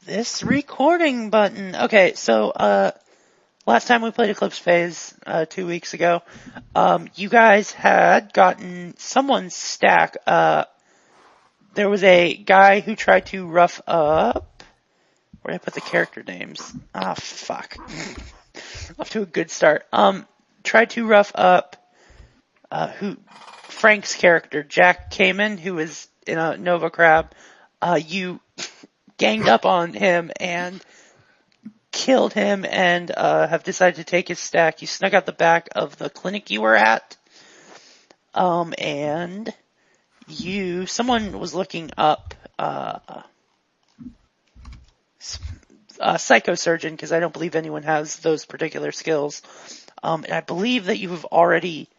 This recording button. Okay, so last time we played Eclipse Phase 2 weeks ago, you guys had gotten someone's stack. There was a guy who tried to rough up. Where did I put the character names? Ah, fuck. Off to a good start. Tried to rough up Frank's character, Jack Caiman, who was in a Nova Crab. You ganged up on him and killed him and have decided to take his stack. You snuck out the back of the clinic you were at. And someone was looking up psychosurgeon, because I don't believe anyone has those particular skills. And I believe that you have already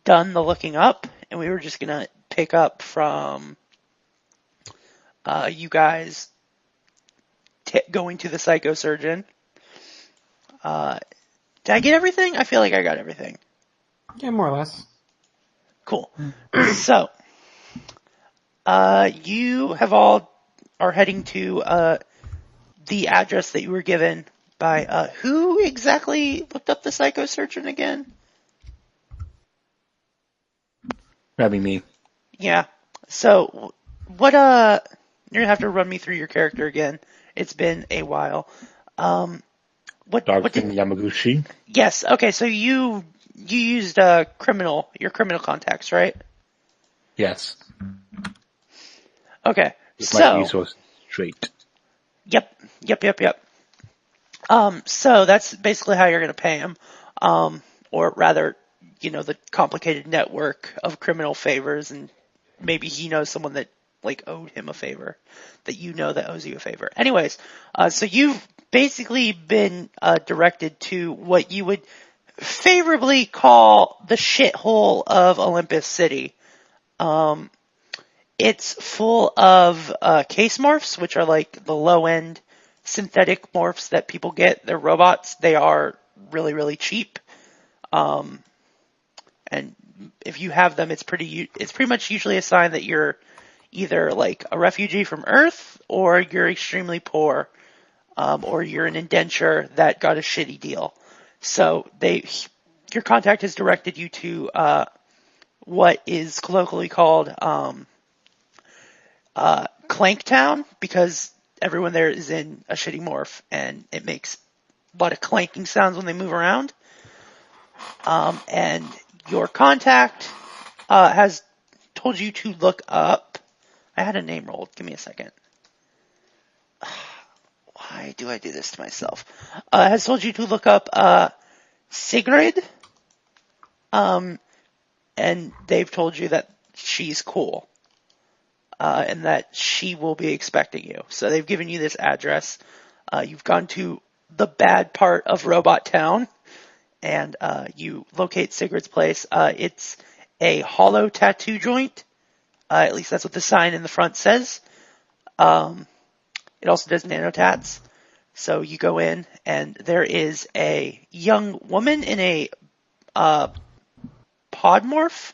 done the looking up, and we were just going to pick up from you guys going to the psychosurgeon. Did I get everything? I feel like I got everything. Yeah, more or less. Cool. So, you have all are heading to the address that you were given by who exactly looked up the psychosurgeon again? That'd be me. Yeah. So, what you're gonna have to run me through your character again. It's been a while. What did Yamaguchi? Yes. Okay. So you used your criminal contacts, right? Yes. Okay. With so my resource straight. Yep. So that's basically how you're gonna pay him, or rather, the complicated network of criminal favors, and maybe he knows someone that owed him a favor, that owes you a favor. Anyways, so you've basically been directed to what you would favorably call the shithole of Olympus City. It's full of case morphs, which are like the low-end synthetic morphs that people get. They're robots. They are really, really cheap. And if you have them, it's pretty much usually a sign that you're either like a refugee from Earth, or you're extremely poor, or you're an indenture that got a shitty deal. So your contact has directed you to what is colloquially called Clanktown, because everyone there is in a shitty morph, and it makes a lot of clanking sounds when they move around. And your contact has told you to look up. I had a name rolled. Give me a second. Why do I do this to myself? Has told you to look up Sigrid. And they've told you that she's cool. And that she will be expecting you. So they've given you this address. You've gone to the bad part of Robot Town, and you locate Sigrid's place. It's a hollow tattoo joint. At least that's what the sign in the front says. It also does nanotats. So you go in, and there is a young woman in a podmorph,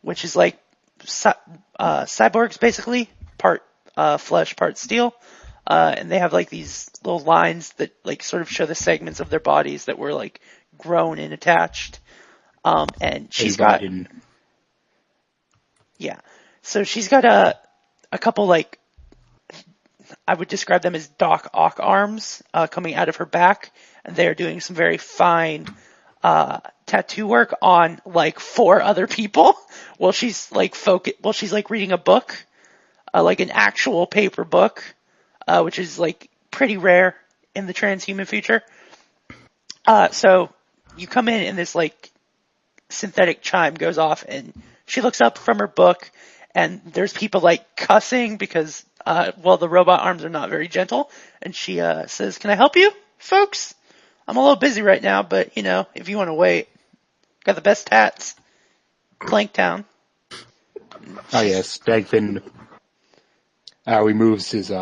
which is like cyborgs, basically, part flesh, part steel. And they have like these little lines that sort of show the segments of their bodies that were grown and attached. And she's got... Yeah. So she's got a couple I would describe them as Doc Ock arms coming out of her back, and they're doing some very fine tattoo work on 4 other people while she's reading a book, an actual paper book, which is pretty rare in the transhuman future. So you come in, and this synthetic chime goes off, and she looks up from her book, and there's people cussing because the robot arms are not very gentle, and she says, "Can I help you, folks? I'm a little busy right now, but if you want to wait, got the best tats. Planktown." Oh yes, Dagfinn removes his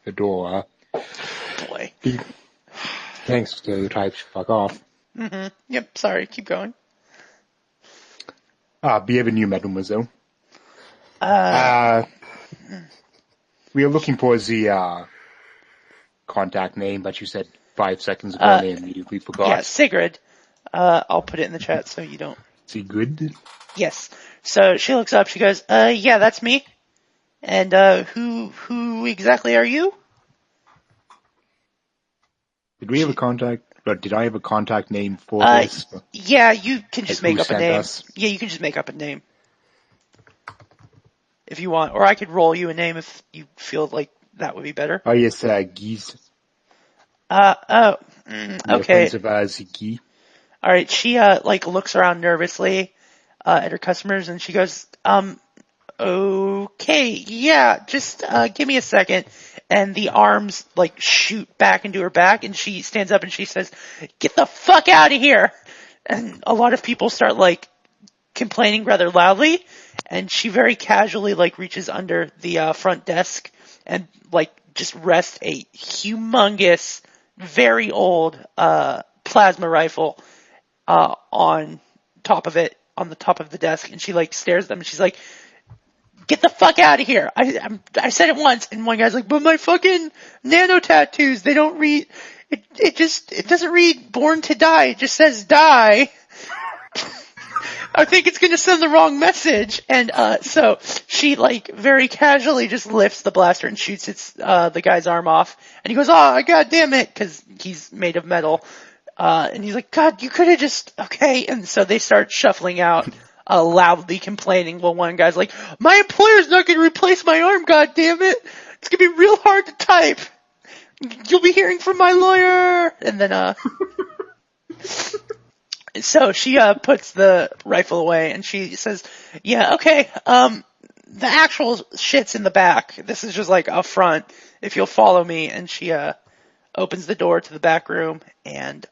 fedora. Boy. Thanks to the type fuck off. Mm-hmm. Yep, sorry, keep going. Bienvenue, mademoiselle. We are looking for the contact name, but you said 5 seconds ago and I immediately forgot. Yeah, Sigrid. I'll put it in the chat so you don't. Sigrid? Yes. So she looks up. She goes, yeah, that's me. And who exactly are you? Did we have a contact? Or did I have a contact name for this? Yeah, you can just Like, make who up a sent name. us? Yeah, you can just make up a name if you want, or I could roll you a name if you feel like that would be better. Oh, yes, Guise. Okay. Friends of Ziggy. All right. She looks around nervously at her customers, and she goes, okay, yeah, just give me a second. And the arms shoot back into her back, and she stands up and she says, "Get the fuck out of here!" And a lot of people start complaining rather loudly, and she very casually reaches under the front desk and just rests a humongous, very old plasma rifle on top of it, on the top of the desk, and she stares at them and she's like, "Get the fuck out of here!" I said it once, and one guy's like, "But my fucking nano tattoos, they don't read. It doesn't read born to die. It just says die." I think it's gonna send the wrong message. And so she very casually just lifts the blaster and shoots the guy's arm off. And he goes, "Oh, god damn it," because he's made of metal. And he's like, "God, you could have just okay." And so they start shuffling out. Loudly complaining. Well, one guy's like, "My employer's not going to replace my arm, god damn it. It's going to be real hard to type. You'll be hearing from my lawyer." And then, so she, puts the rifle away and she says, "Yeah, okay, the actual shit's in the back. This is just up front, if you'll follow me." And she, opens the door to the back room and,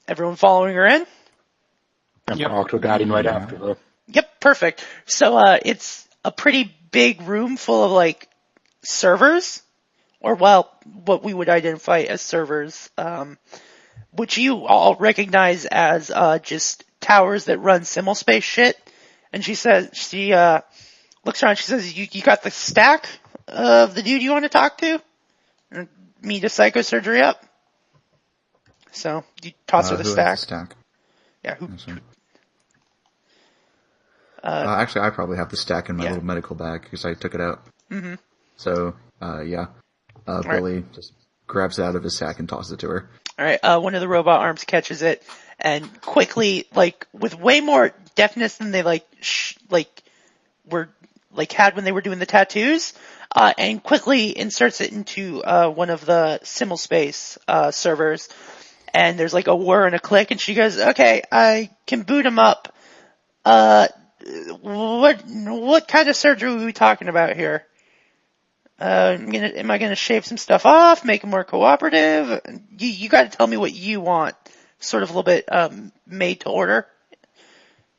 everyone following her in? I'm octogadding right after her. Yep, perfect. So, it's a pretty big room full of, servers, or, well, what we would identify as servers, which you all recognize as, just towers that run simul-space shit. And she looks around, she says, you got the stack of the dude you want to talk to? And me to psychosurgery up? So, you toss her the who stack. has the stack? Yeah, who? Actually, I probably have the stack in my Yeah. little medical bag because I took it out. Mm-hmm. So, yeah. Billy just grabs it out of his sack and tosses it to her. Alright, one of the robot arms catches it and quickly, with way more deftness than they, had when they were doing the tattoos, and quickly inserts it into, one of the simul-space, servers. And there's a whir and a click, and she goes, "Okay, I can boot him up. What kind of surgery are we talking about here? Am I gonna shave some stuff off, make him more cooperative? You gotta tell me what you want." Sort of a little bit, made to order.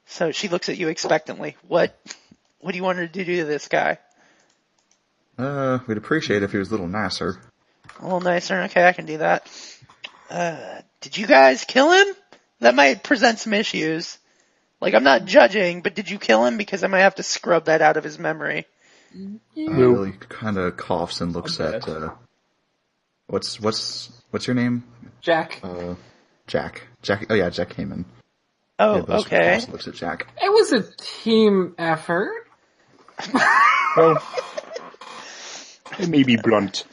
So she looks at you expectantly. What do you want her to do to this guy? We'd appreciate it if he was a little nicer. A little nicer? Okay, I can do that. Did you guys kill him? That might present some issues. I'm not judging, but did you kill him? Because I might have to scrub that out of his memory. Billy kind of coughs and looks at, what's your name? Jack. Jack. Oh yeah, Jack Caiman. Oh, Yeah, Billy okay. coughs and looks at Jack. It was a team effort. Well, it may be blunt.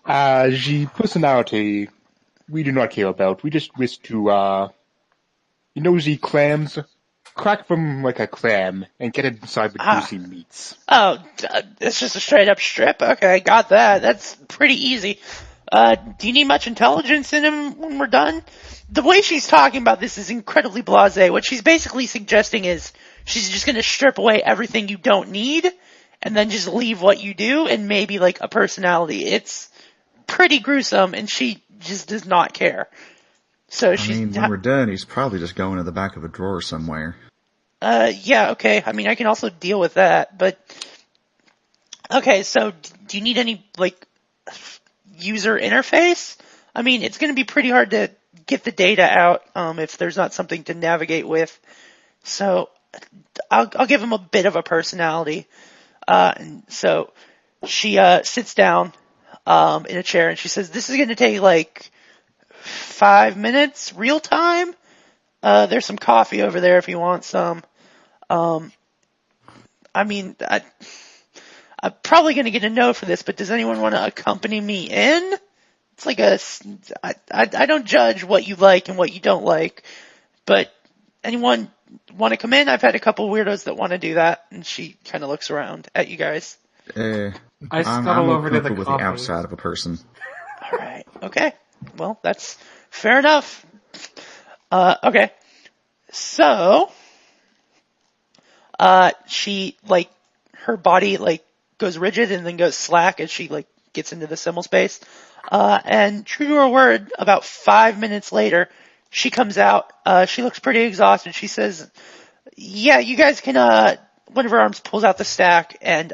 The personality we do not care about. We just wish to, the clams? Crack them like a clam and get it inside the juicy meats. Oh, it's just a straight up strip? Okay, got that. That's pretty easy. Do you need much intelligence in him when we're done? The way she's talking about this is incredibly blasé. What she's basically suggesting is she's just gonna strip away everything you don't need and then just leave what you do and maybe a personality. It's pretty gruesome and she just does not care. So when we're done, he's probably just going to the back of a drawer somewhere. Yeah, okay. I mean, I can also deal with that, but... Okay, so do you need any, user interface? I mean, it's gonna be pretty hard to get the data out, if there's not something to navigate with. So, I'll give him a bit of a personality. And so, she sits down in a chair and she says, "This is going to take like 5 minutes, real time. There's some coffee over there if you want some. I mean, I'm probably going to get a no for this, but does anyone want to accompany me in?" It's like I don't judge what you like and what you don't like, but anyone want to come in? I've had a couple weirdos that want to do that, and she kind of looks around at you guys. I I'm scuttle more over to the comfortable with coffee. the outside of a person. All right. Okay. Well, that's fair enough. Okay. So, she, like, her body, like, goes rigid and then goes slack as she, like, gets into the symbol space. And true to her word, about 5 minutes later, she comes out. She looks pretty exhausted. She says, "Yeah, you guys can, one of her arms pulls out the stack and,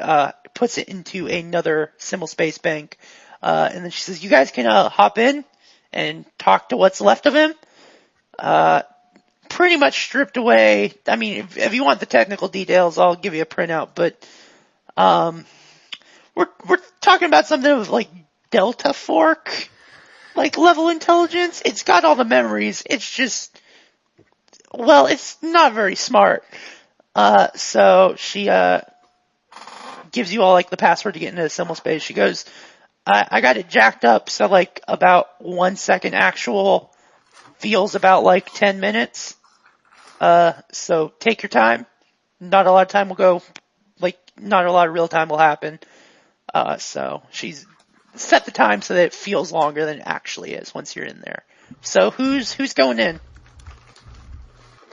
puts it into another symbol space bank. And then she says, "You guys can, hop in and talk to what's left of him." Pretty much stripped away. I mean, if you want the technical details, I'll give you a printout, but, we're talking about something of like Delta Fork, like level intelligence. It's got all the memories. It's just, well, it's not very smart. So she, gives you all like the password to get into the symbol space. She goes, I got it jacked up, so like about 1 second actual feels about like 10 minutes. So take your time. Not a lot of time will go, like not a lot of real time will happen. So she's set the time so that it feels longer than it actually is once you're in there. So who's going in?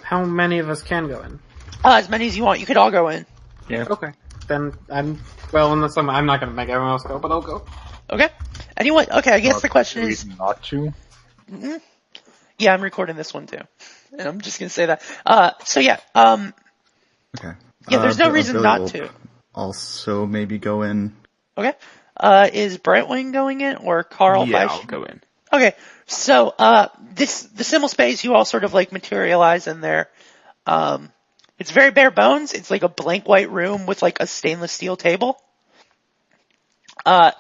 How many of us can go in? As many as you want. You could all go in. Yeah. Okay. Then unless I'm not going to make everyone else go, but I'll go. Okay. Anyone? Okay, I guess the question is, not to. yeah, I'm recording this one too. And I'm just gonna say that. So yeah, Okay. yeah, there's no reason Billy not will to. Also, maybe go in. Okay. Is Brightwing going in or Carl? Yeah, I'll go in. Okay. So, the symbol space, you all sort of like materialize in there. It's very bare bones. It's like a blank white room with like a stainless steel table. God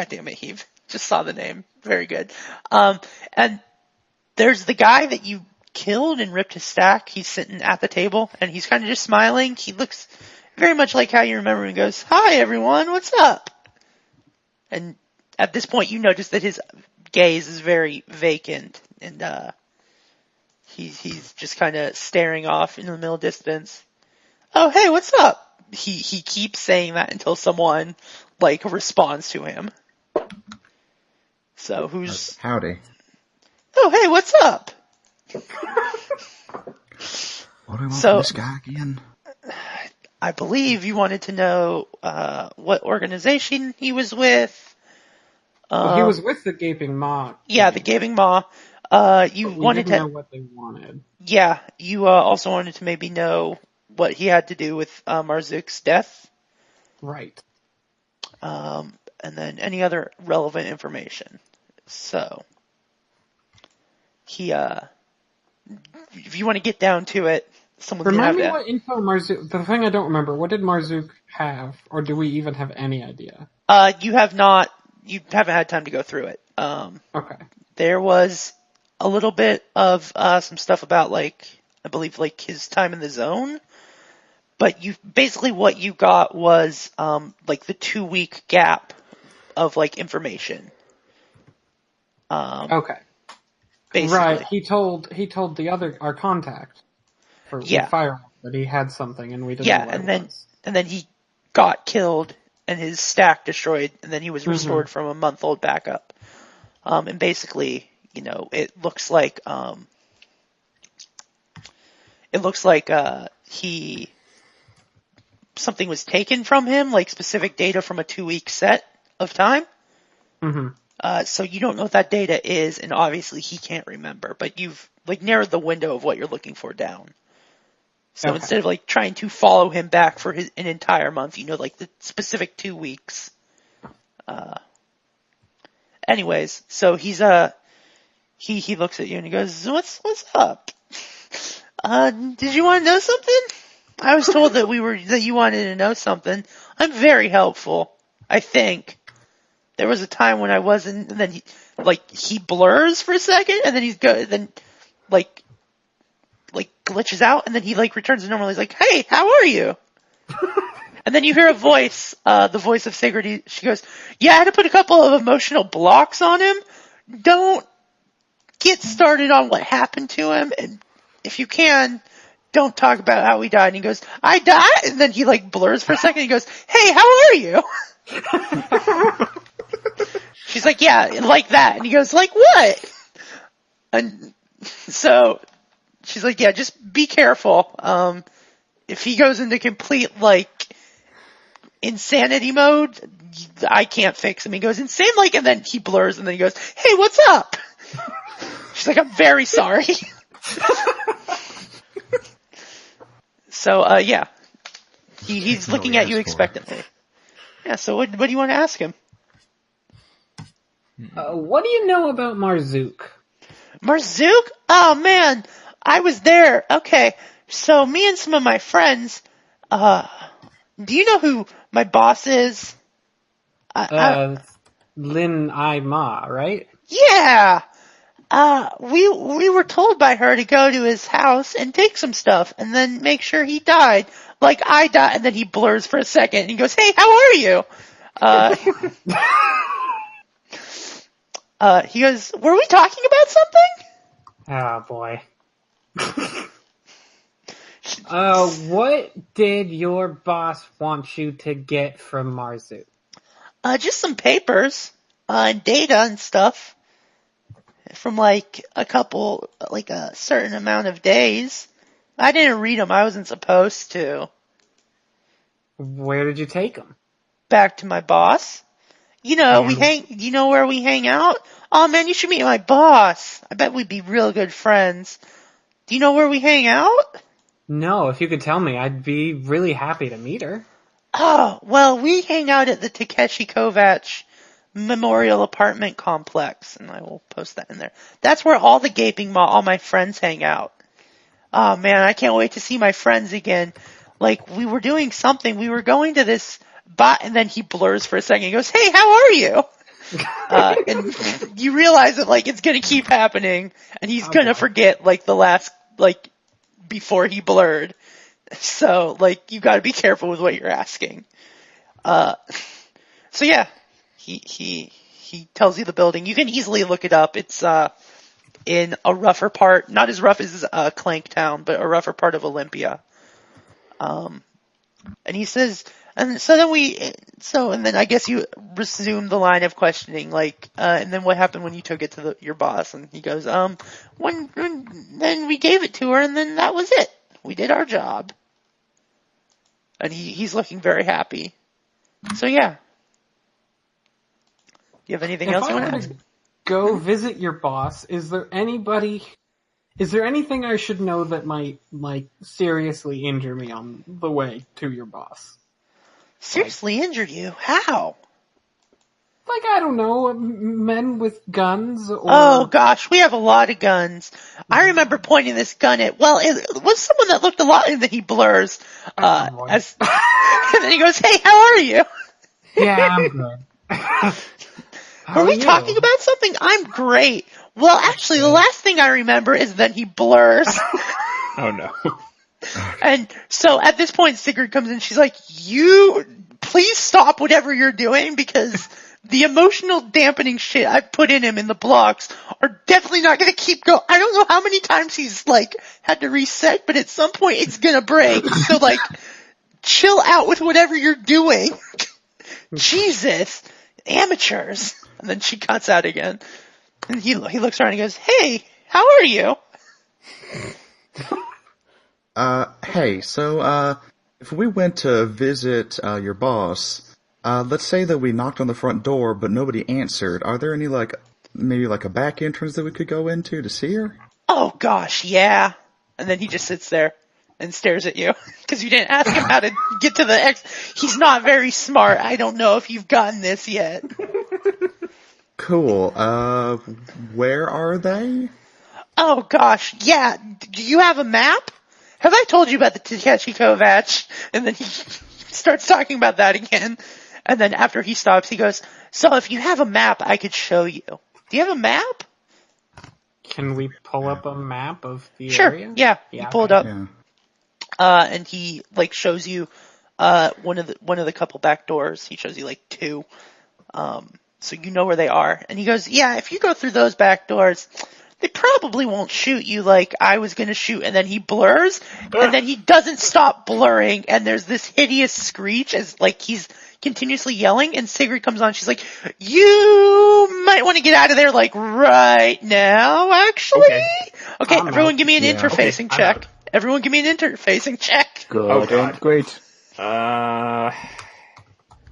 damn it, Heave. Just saw the name. Very good. And there's the guy that you killed and ripped his stack. He's sitting at the table and he's kind of just smiling. He looks very much like how you remember him and goes, "Hi everyone, what's up?" And at this point you notice that his gaze is very vacant and, he's just kind of staring off into the middle distance. "Oh, hey, what's up?" He keeps saying that until someone, like, responds to him. So who's... Howdy. "Oh, hey, what's up?" What do I want So- from this guy again? I believe you wanted to know, what organization he was with. Well, he was with the Gaping Maw. Yeah, the Gaping Maw. You We wanted didn't to... know what they wanted. Yeah, you also wanted to maybe know what he had to do with Marzook's death, Right. and then any other relevant information. So, he, if you want to get down to it, someone's gonna have Remind me to... what info Marzook... The thing I don't remember, what did Marzook have? Or do we even have any idea? You haven't had time to go through it. Okay. There was a little bit of some stuff about, like, I believe, like, his time in the zone. But basically what you got was, like, the 2-week gap of, like, information. Okay. Basically. Right. He told our contact for Yeah. Fire that he had something and we didn't Yeah, know what and it was. then he got killed and his stack destroyed, and then he was restored from a month-old backup. And basically, you know, it looks like something was taken from him, like specific data from a 2-week set of time. So you don't know what that data is, and obviously he can't remember, but you've like narrowed the window of what you're looking for down. So Okay. instead of like trying to follow him back for an entire month, you know, like the specific 2 weeks. Anyways, so he looks at you and he goes, What's up? Did you want to know something? I was told that you wanted to know something. I'm very helpful. I think. There was a time when I wasn't, and then he blurs for a second, and then glitches out, and then he returns to normal. He's like, "Hey, how are you?" And then you hear a voice, the voice of Sigrid. She goes, "Yeah, I had to put a couple of emotional blocks on him. Don't get started on what happened to him, and if you can, don't talk about how he died." And he goes, "I died?" And then he blurs for a second. And he goes, "Hey, how are you?" She's like, "Yeah, like that." And he goes, "Like what?" And so she's like, "Yeah, just be careful. If he goes into complete insanity mode, I can't fix him." He goes insane, and then he blurs, and then he goes, "Hey, what's up?" She's like, "I'm very sorry." So, yeah. He's looking at you expectantly. Yeah, so what do you want to ask him? What do you know about Marzook? Marzook? Oh, man. I was there. Okay. So, me and some of my friends, do you know who my boss is? Lin Ai Ma, right? Yeah. We were told by her to go to his house and take some stuff and then make sure he died. Like I died, and then he blurs for a second and he goes, "Hey, how are you?" He goes, "Were we talking about something?" Oh, boy. What did your boss want you to get from Marzook? Just some papers, and data and stuff. From a certain amount of days. I didn't read them. I wasn't supposed to. Where did you take them? Back to my boss. You know, you know where we hang out? Oh man, you should meet my boss. I bet we'd be real good friends. Do you know where we hang out? No, if you could tell me, I'd be really happy to meet her. Oh, well, we hang out at the Takeshi Kovacs Memorial Apartment Complex, and I will post that in there. That's where all the all my friends hang out. Oh man, I can't wait to see my friends again. We were doing something, we were going to this and then he blurs for a second, he goes, "Hey, how are you?" And you realize that, it's gonna keep happening, and he's gonna forget, the last, before he blurred. So, you gotta be careful with what you're asking. So yeah. He tells you the building. You can easily look it up. It's in a rougher part, not as rough as Clanktown, but a rougher part of Olympia. And he says, and then I guess you resume the line of questioning, and then what happened when you took it to your boss? And he goes, then we gave it to her, and then that was it. We did our job. And he's looking very happy. So yeah. Do you have anything else you want to ask? Go visit your boss. Is there anything I should know that might, seriously injure me on the way to your boss? Seriously injure you? How? I don't know, men with guns or... Oh gosh, we have a lot of guns. I remember pointing this gun at, it was someone that looked a lot, and then he blurs, and then he goes, "Hey, how are you?" Yeah, I'm good. Are we talking about something? I'm great. Well, actually, the last thing I remember is that he blurs. Oh no. And so at this point, Sigrid comes in. She's like, "You, please stop whatever you're doing, because the emotional dampening shit I put in him in the blocks are definitely not going to keep going. I don't know how many times he's had to reset, but at some point it's going to break. So chill out with whatever you're doing." Jesus, amateurs. And then she cuts out again. And he looks around and he goes, "Hey, how are you?" Hey, so, if we went to visit, your boss, let's say that we knocked on the front door, but nobody answered. Are there any, maybe a back entrance that we could go into to see her? Oh gosh, yeah. And then he just sits there and stares at you, because you didn't ask him how to get to the He's not very smart. I don't know if you've gotten this yet. Cool. Where are they? Oh gosh, yeah. Do you have a map? Have I told you about the Takeshi Kovacs? And then he starts talking about that again. And then after he stops, he goes, so if you have a map, I could show you. Do you have a map? Can we pull up a map of the Sure. area? Yeah. You pull it up. Yeah. And he like shows you one of the couple back doors. He shows you like two, so you know where they are. And he goes, yeah, if you go through those back doors, they probably won't shoot you like I was gonna shoot. And then he blurs, and then he doesn't stop blurring, and there's this hideous screech as like he's continuously yelling. And Sigrid comes on. She's like, you might want to get out of there like right now. Actually, okay. Everyone, give me an interfacing check. Everyone give me an interfacing check. Good. Oh, God. Great.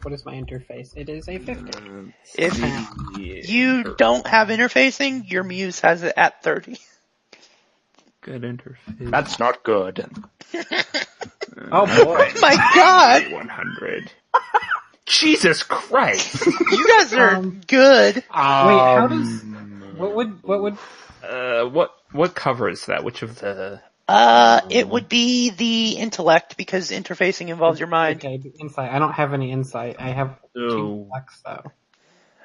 What is my interface? It is a 50. If you don't have interfacing, your muse has it at 30. Good interface. That's not good. Oh boy. Oh my god! 100. Jesus Christ! You guys are good. Wait, how does... What would... What covers that? Which of the... It would be the intellect, because interfacing involves your mind. Okay, the insight. I don't have any insight. I have 2 flex, though.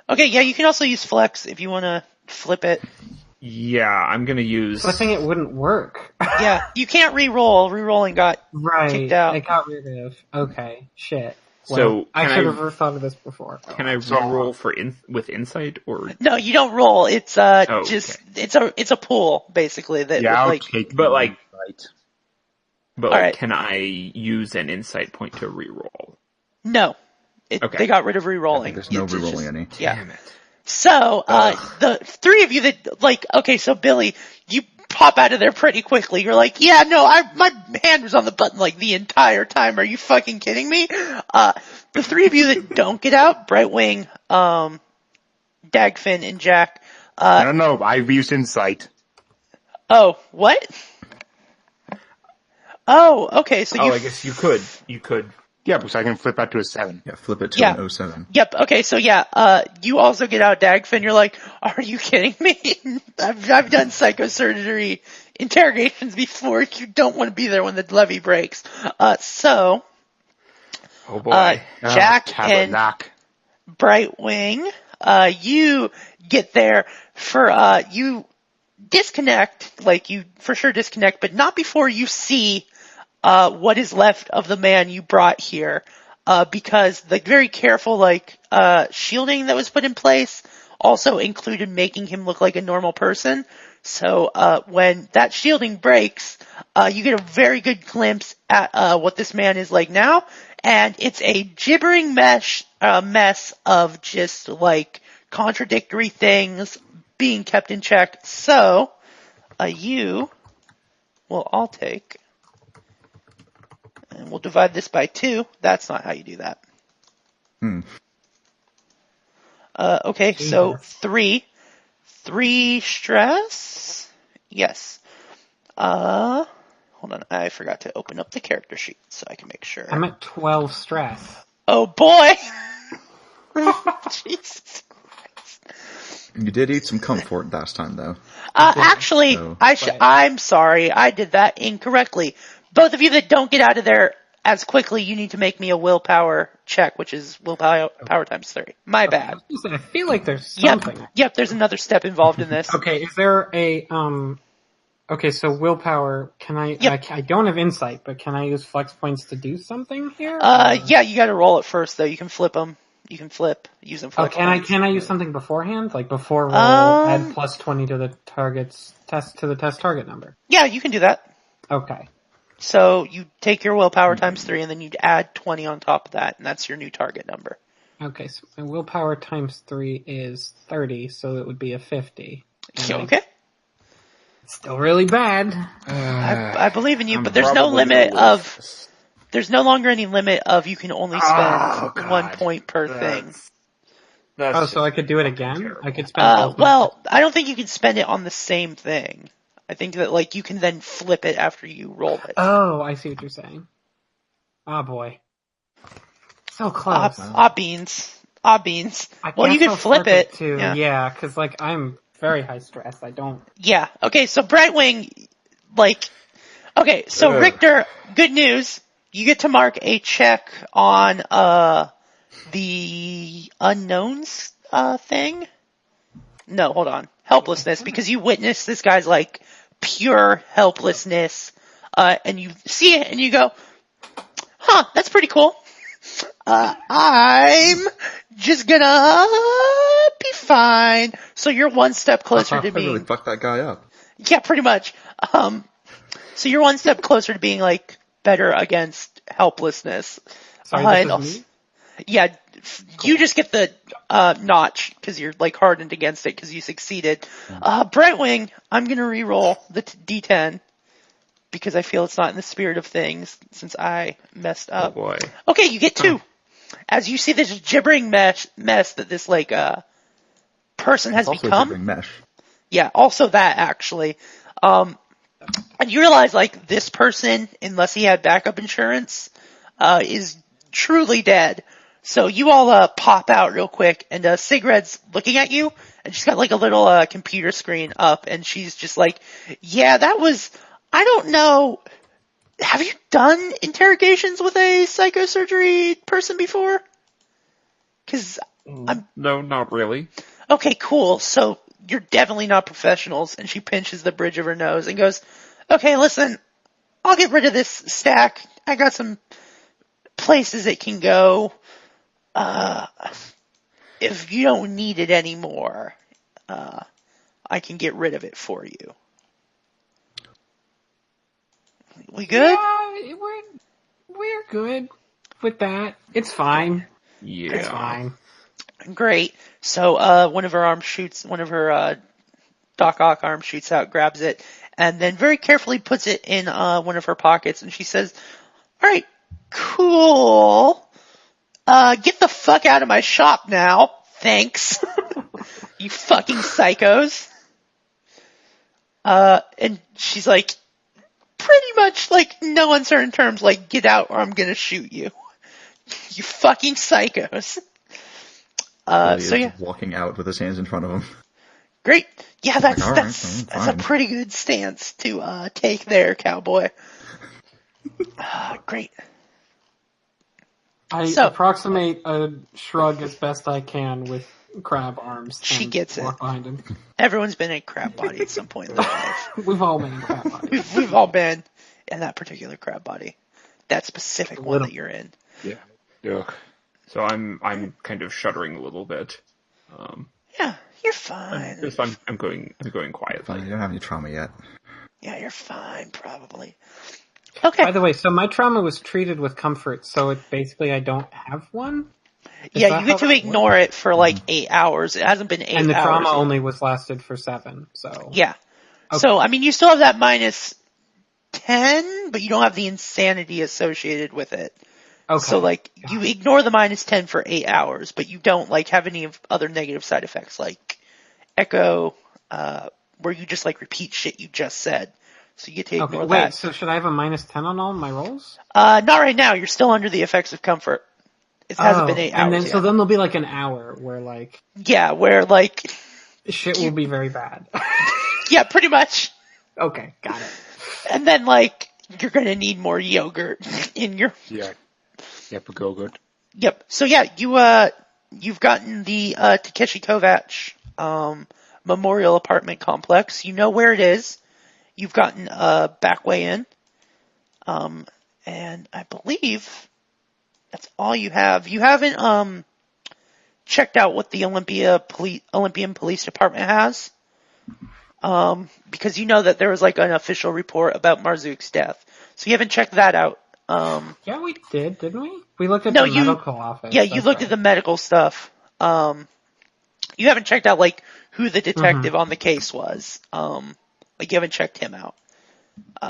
Okay, yeah, you can also use flex if you want to flip it. Yeah, I'm gonna use... I think it wouldn't work. Yeah, you can't re-roll. Re-rolling got kicked out. I got rid of... Okay, shit. So, Well, I should have thought of this before. Can I roll for with insight, or... No, you don't roll. It's just it's a pool basically that Yeah, I'll like take but like... right. But All right. can I use an insight point to re-roll? no. Okay. They got rid of re-rolling. There's no It's rerolling just- any. Yeah. Damn it. So, the three of you that, like, okay, so Billy, you pop out of there pretty quickly. You're like, yeah, no, my hand was on the button, like, the entire time. Are you fucking kidding me? The three of you that don't get out, Brightwing, Dagfinn, and Jack, No, I've used insight. oh, what? Oh, okay, so I guess you could. Yeah, because I can flip that to a 7. Yeah, flip it to Yeah. an 07. Yep. Okay. So yeah, you also get out, Dagfinn. You're like, are you kidding me? I've done psychosurgery interrogations before. You don't want to be there when the levee breaks. So, Oh boy. Jack and Tabernacle. Brightwing, you get there for you disconnect, like you for sure disconnect, but not before you see what is left of the man you brought here, because the very careful, like, shielding that was put in place also included making him look like a normal person. So, when that shielding breaks, you get a very good glimpse at, what this man is like now, and it's a gibbering mess of just, like, contradictory things being kept in check. So, you will all take... And we'll divide this by 2. That's not how you do that. Okay, so 3. 3 stress? Yes. Hold on, I forgot to open up the character sheet so I can make sure. I'm at 12 stress. Oh boy! Jesus. You did eat some comfort last time, though. Actually, So- I'm sorry, I did that incorrectly. Both of you that don't get out of there as quickly, you need to make me a willpower check, which is willpower times 3. My bad. I feel like there's something. Yep, there's another step involved in this. Okay, is there a, okay, so willpower, can I, Yep. I don't have insight, but can I use flex points to do something here? Yeah, you gotta roll it first though. You can flip them. You can use them Oh, flex can points. I use something beforehand? Like before roll, add plus 20 to the test target number. Yeah, you can do that. Okay. So you take your willpower times 3 and then you add 20 on top of that, and that's your new target number. Okay, so my willpower times 3 is 30, so it would be a 50. And Okay. It's still really bad. I believe in you, but there's no limit of... There's no longer any limit of you can only spend 1 point per thing. Oh, so I could do it again? I could spend both. Well, I don't think you can spend it on the same thing. I think that, like, you can then flip it after you roll it. Oh, I see what you're saying. Oh boy. So close. Beans. I Well, you guess can I'll flip it. too. Yeah, because, like, I'm very high stress. I don't... Yeah. Okay, so Brightwing, like... Okay, so Richter, good news. You get to mark a check on, the unknowns thing? No, hold on. Helplessness, because you witness this guy's like pure helplessness, and you see it and you go, huh, that's pretty cool. I'm just gonna be fine. So you're one step closer to I being... really fucked that guy up. Yeah, pretty much. So you're one step closer to being like better against helplessness. Sorry, this is me? Yeah, you just get the notch because you're like hardened against it because you succeeded. Brightwing, I'm gonna re-roll the D10 because I feel it's not in the spirit of things since I messed Oh up. boy. Okay, you get 2. As you see this gibbering mess that this like person has Also a become. gibbering mesh. Yeah, also that actually. And you realize like this person, unless he had backup insurance, is truly dead. So you all pop out real quick, and Sigrid's looking at you, and she's got like a little computer screen up, and she's just like, yeah, that was, I don't know, have you done interrogations with a psychosurgery person before? Because No, not really. okay, cool. So you're definitely not professionals. And she pinches the bridge of her nose and goes, okay, listen, I'll get rid of this stack. I got some places it can go. If you don't need it anymore, I can get rid of it for you. We good? Yeah, we're good with that. It's fine. Yeah. It's fine. Great. So one of her Doc Ock arms shoots out, grabs it, and then very carefully puts it in one of her pockets, and she says, all right, cool. Get the fuck out of my shop now. Thanks. You fucking psychos. And she's like, pretty much like no uncertain terms, like get out or I'm gonna shoot you. You fucking psychos. So yeah. Walking out with his hands in front of him. Great. Yeah, that's Alright, a pretty good stance to take there, cowboy. Great. I So- approximate a shrug as best I can with crab arms. She and gets it. walk behind him. Everyone's been in a crab body at some point in their life. We've all been in crab bodies. We've all been in that particular crab body. That specific one Little. that you're in. Yeah. Ugh. So I'm kind of shuddering a little bit. Yeah, you're fine. Just I'm going quietly. Fine, you don't have any trauma yet. Yeah, you're fine, probably. Okay. By the way, so my trauma was treated with comfort, so it basically I don't have one? Yeah, that you get how to that ignore it for like 8 hours. It hasn't been 8 hours. And the trauma yet. only was lasted for 7, so... Yeah. Okay. So, I mean, you still have that minus 10, but you don't have the insanity associated with it. Okay. So, like, you ignore the minus 10 for 8 hours, but you don't, like, have any of other negative side effects, like echo, where you just, like, repeat shit you just said. So you get to ignore wait, that. so should I have a minus 10 on all my rolls? Not right now. You're still under the effects of comfort. It hasn't been 8 hours and then, yet. so then there'll be like an hour where like, Yeah, where, like, shit will be very bad. yeah, pretty much. Okay, got it. And then, like, you're gonna need more yogurt in your... Yeah. Yep, go good. Yep. So yeah, you've gotten the Takeshi Kovacs Memorial Apartment Complex. You know where it is. You've gotten a back way in. And I believe that's all you have. You haven't checked out what the Olympian Police Department has. Because you know that there was like an official report about Marzook's death. So you haven't checked that out. Yeah, we did, didn't we? We looked at No, the medical office. Yeah, you looked at the medical stuff. You haven't checked out like who the detective on the case was. Like you haven't checked him out.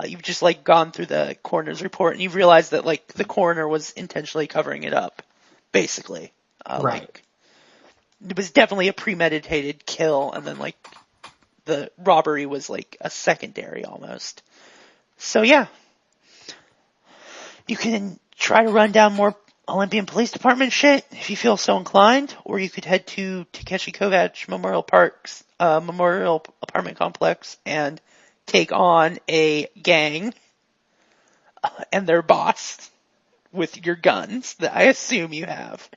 You've just like gone through the coroner's report and you've realized that like the coroner was intentionally covering it up, basically. Right. Like, it was definitely a premeditated kill, and then like the robbery was like a secondary almost. So yeah. You can try to run down more Olympian Police Department shit if you feel so inclined, or you could head to Takeshi Kovacs Memorial Apartment Complex and take on a gang and their boss with your guns that I assume you have.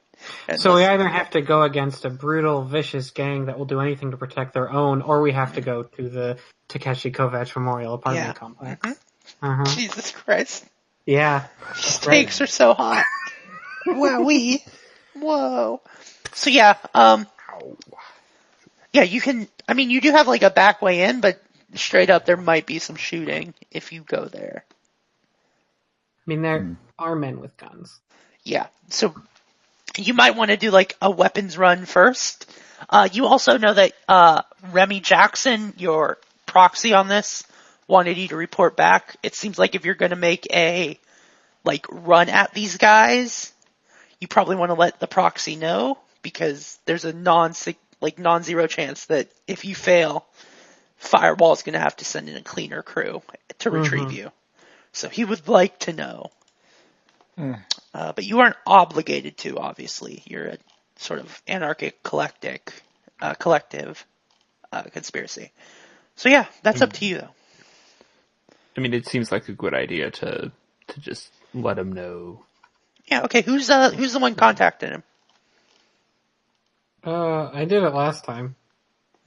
And So we either have to go against a brutal, vicious gang that will do anything to protect their own, or we have to go to the Takeshi Kovacs Memorial Apartment Complex. Jesus Christ. Yeah. These stakes are so hot. Wowee. Whoa. So yeah, yeah, you can, I mean, you do have like a back way in, but straight up there might be some shooting if you go there. I mean, there are men with guns. Yeah, so you might want to do like a weapons run first. You also know that Remy Jackson, your proxy on this, wanted you to report back. It seems like if you're going to make a like run at these guys, you probably want to let the proxy know because there's a non-zero chance that if you fail, Firewall's going to have to send in a cleaner crew to retrieve you. So he would like to know. But you aren't obligated to, obviously. You're a sort of anarchic collective conspiracy. So yeah, that's up to you, though. I mean, it seems like a good idea to just let him know. Yeah, okay, who's the one contacting him? I did it last time.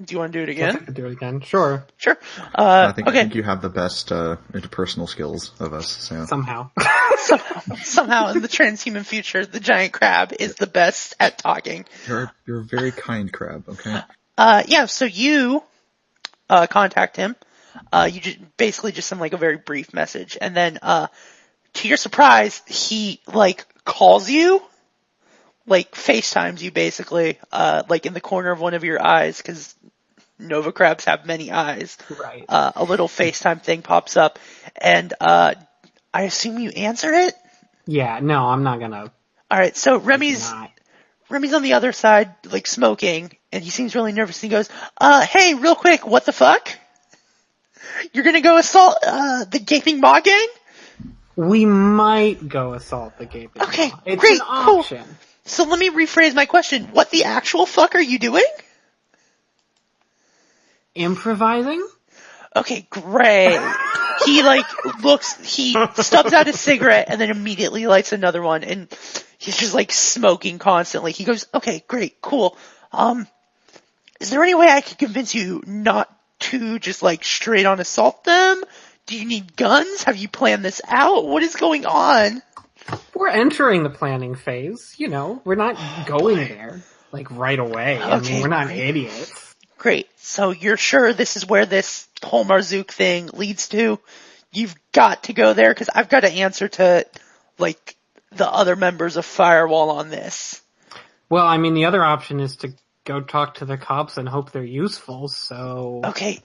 Do you want to do it I again? could do it again. Sure. Sure. I think Okay. you have the best interpersonal skills of us. So Somehow. Somehow in the transhuman future, the giant crab is the best at talking. you're a very kind crab. Okay. Yeah, so you contact him. You basically just send like a very brief message, and then to your surprise, he like calls you, like FaceTimes you basically, like in the corner of one of your eyes, because Nova crabs have many eyes. Right. A little FaceTime thing pops up, and I assume you answer it. Yeah, no, I'm not gonna. All right, so Remy's Not. on the other side, like smoking, and he seems really nervous. And he goes, "Hey, real quick, what the fuck? You're gonna go assault the Gaping Maw Gang?" We might go assault the Gaping Okay, Maw. It's great, an cool. option. So let me rephrase my question. What the actual fuck are you doing? Improvising? Okay, great. He he stubs out a cigarette and then immediately lights another one, and he's just like smoking constantly. He goes, "Okay, great, cool. Is there any way I could convince you not to just like straight on assault them? Do you need guns? Have you planned this out? What is going on?" We're entering the planning phase, you know. We're not going there, like, right away. I Okay, mean, we're not great. idiots. Great. So you're sure this is where this whole Marzook thing leads to? You've got to go there because I've got to answer to like the other members of Firewall on this. Well, I mean, the other option is to go talk to the cops and hope they're useful, so... Okay.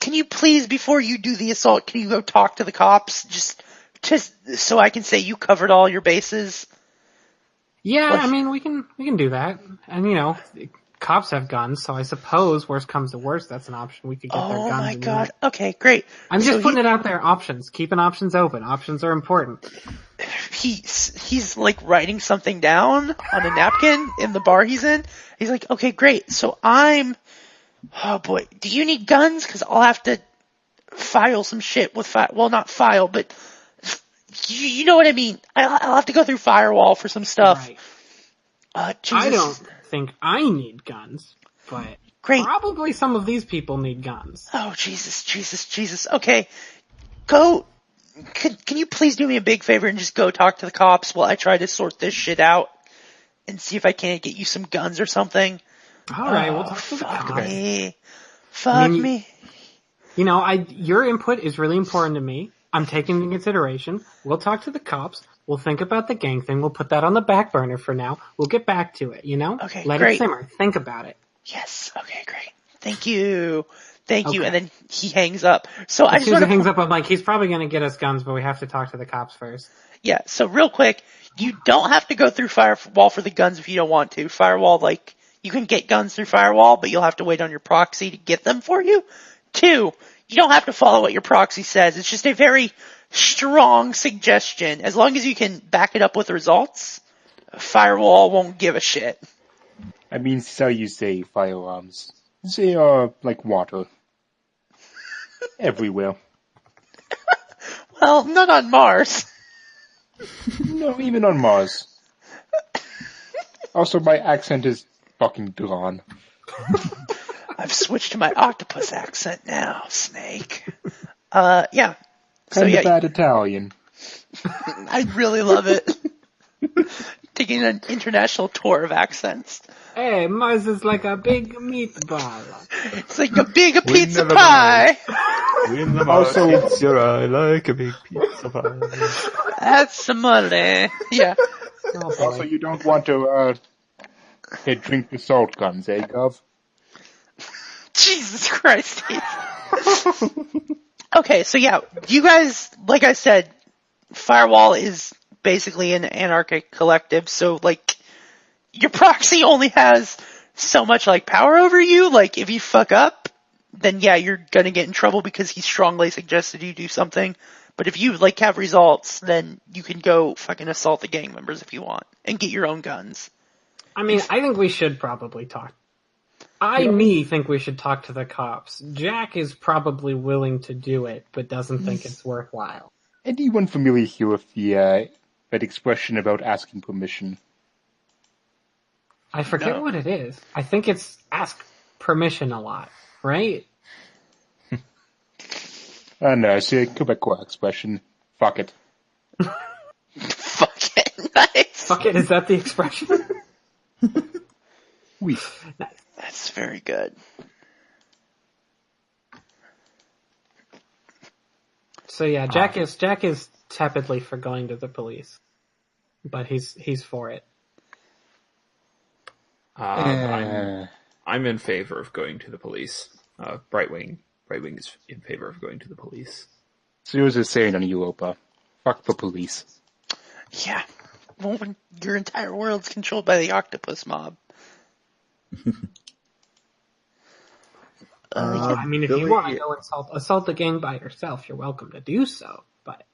Can you please, before you do the assault, can you go talk to the cops? Just so I can say you covered all your bases? Yeah, Like- I mean, we can do that. And, you know, cops have guns, so I suppose, worst comes to worst, that's an option. We could get their Oh guns. my and god. Okay, great. I'm So just putting it out there, options. Keeping options open. Options are important. he's like writing something down on a napkin in the bar he's in. He's like, "Okay, great. So oh boy, do you need guns? Because I'll have to file some shit with well, not file, but you know what I mean. I'll have to go through Firewall for some stuff." Right. Jesus. I don't think I need guns, but Great. probably some of these people need guns. Oh, Jesus. Okay. Go. Can you please do me a big favor and just go talk to the cops while I try to sort this shit out and see if I can't get you some guns or something? All right, we'll talk to the Fuck cops. me. Fuck mean, me. You know, your input is really important to me. I'm taking into consideration. We'll talk to the cops. We'll think about the gang thing. We'll put that on the back burner for now. We'll get back to it, you know? Okay, Let great. it simmer. Think about it. Yes. Okay, great. Thank you. Okay. And then he hangs up. So I As just soon as want he hangs to, up, I'm like, he's probably going to get us guns, but we have to talk to the cops first. yeah. So real quick, you don't have to go through Firewall for the guns if you don't want to. Firewall, like, you can get guns through Firewall, but you'll have to wait on your proxy to get them for you. 2, you don't have to follow what your proxy says. It's just a very strong suggestion. As long as you can back it up with results, Firewall won't give a shit. I mean, so you say firearms. They like water. Everywhere. Well, not on Mars. No, even on Mars. Also, my accent is fucking drawn. I've switched to my octopus accent now, Snake. Yeah. So Kind yeah, of bad Italian. I really love it. Taking an international tour of accents. Hey, Mars is like a big meatball. It's like a big We pizza never pie. When the Also- mouse hits your eye like a big pizza pie. That's some money. Yeah. Oh, boy. Also, you don't want to drink the salt guns, eh, Gov? Jesus Christ. Okay, so yeah, you guys, like I said, Firewall is basically an anarchic collective, so like, your proxy only has so much like power over you, like if you fuck up, then yeah, you're gonna get in trouble because he strongly suggested you do something, but if you like have results, then you can go fucking assault the gang members if you want, and get your own guns. I mean, I think we should probably talk. I think we should talk to the cops. Jack is probably willing to do it, but doesn't think it's worthwhile. Anyone familiar here with that expression about asking permission? I forget No. what it is. I think it's ask permission a lot, right? No, it's a Quebecois expression. Fuck it. Fuck it, nice. Fuck it, is that the expression? Oui. That's very good. So yeah, Jack is tepidly for going to the police, but he's for it. I'm in favor of going to the police. Brightwing is in favor of going to the police. So there's a saying on Europa. Fuck the police. Yeah. Well, when your entire world's controlled by the octopus mob. I mean, if Billy- you want to go assault the gang by yourself, you're welcome to do so. But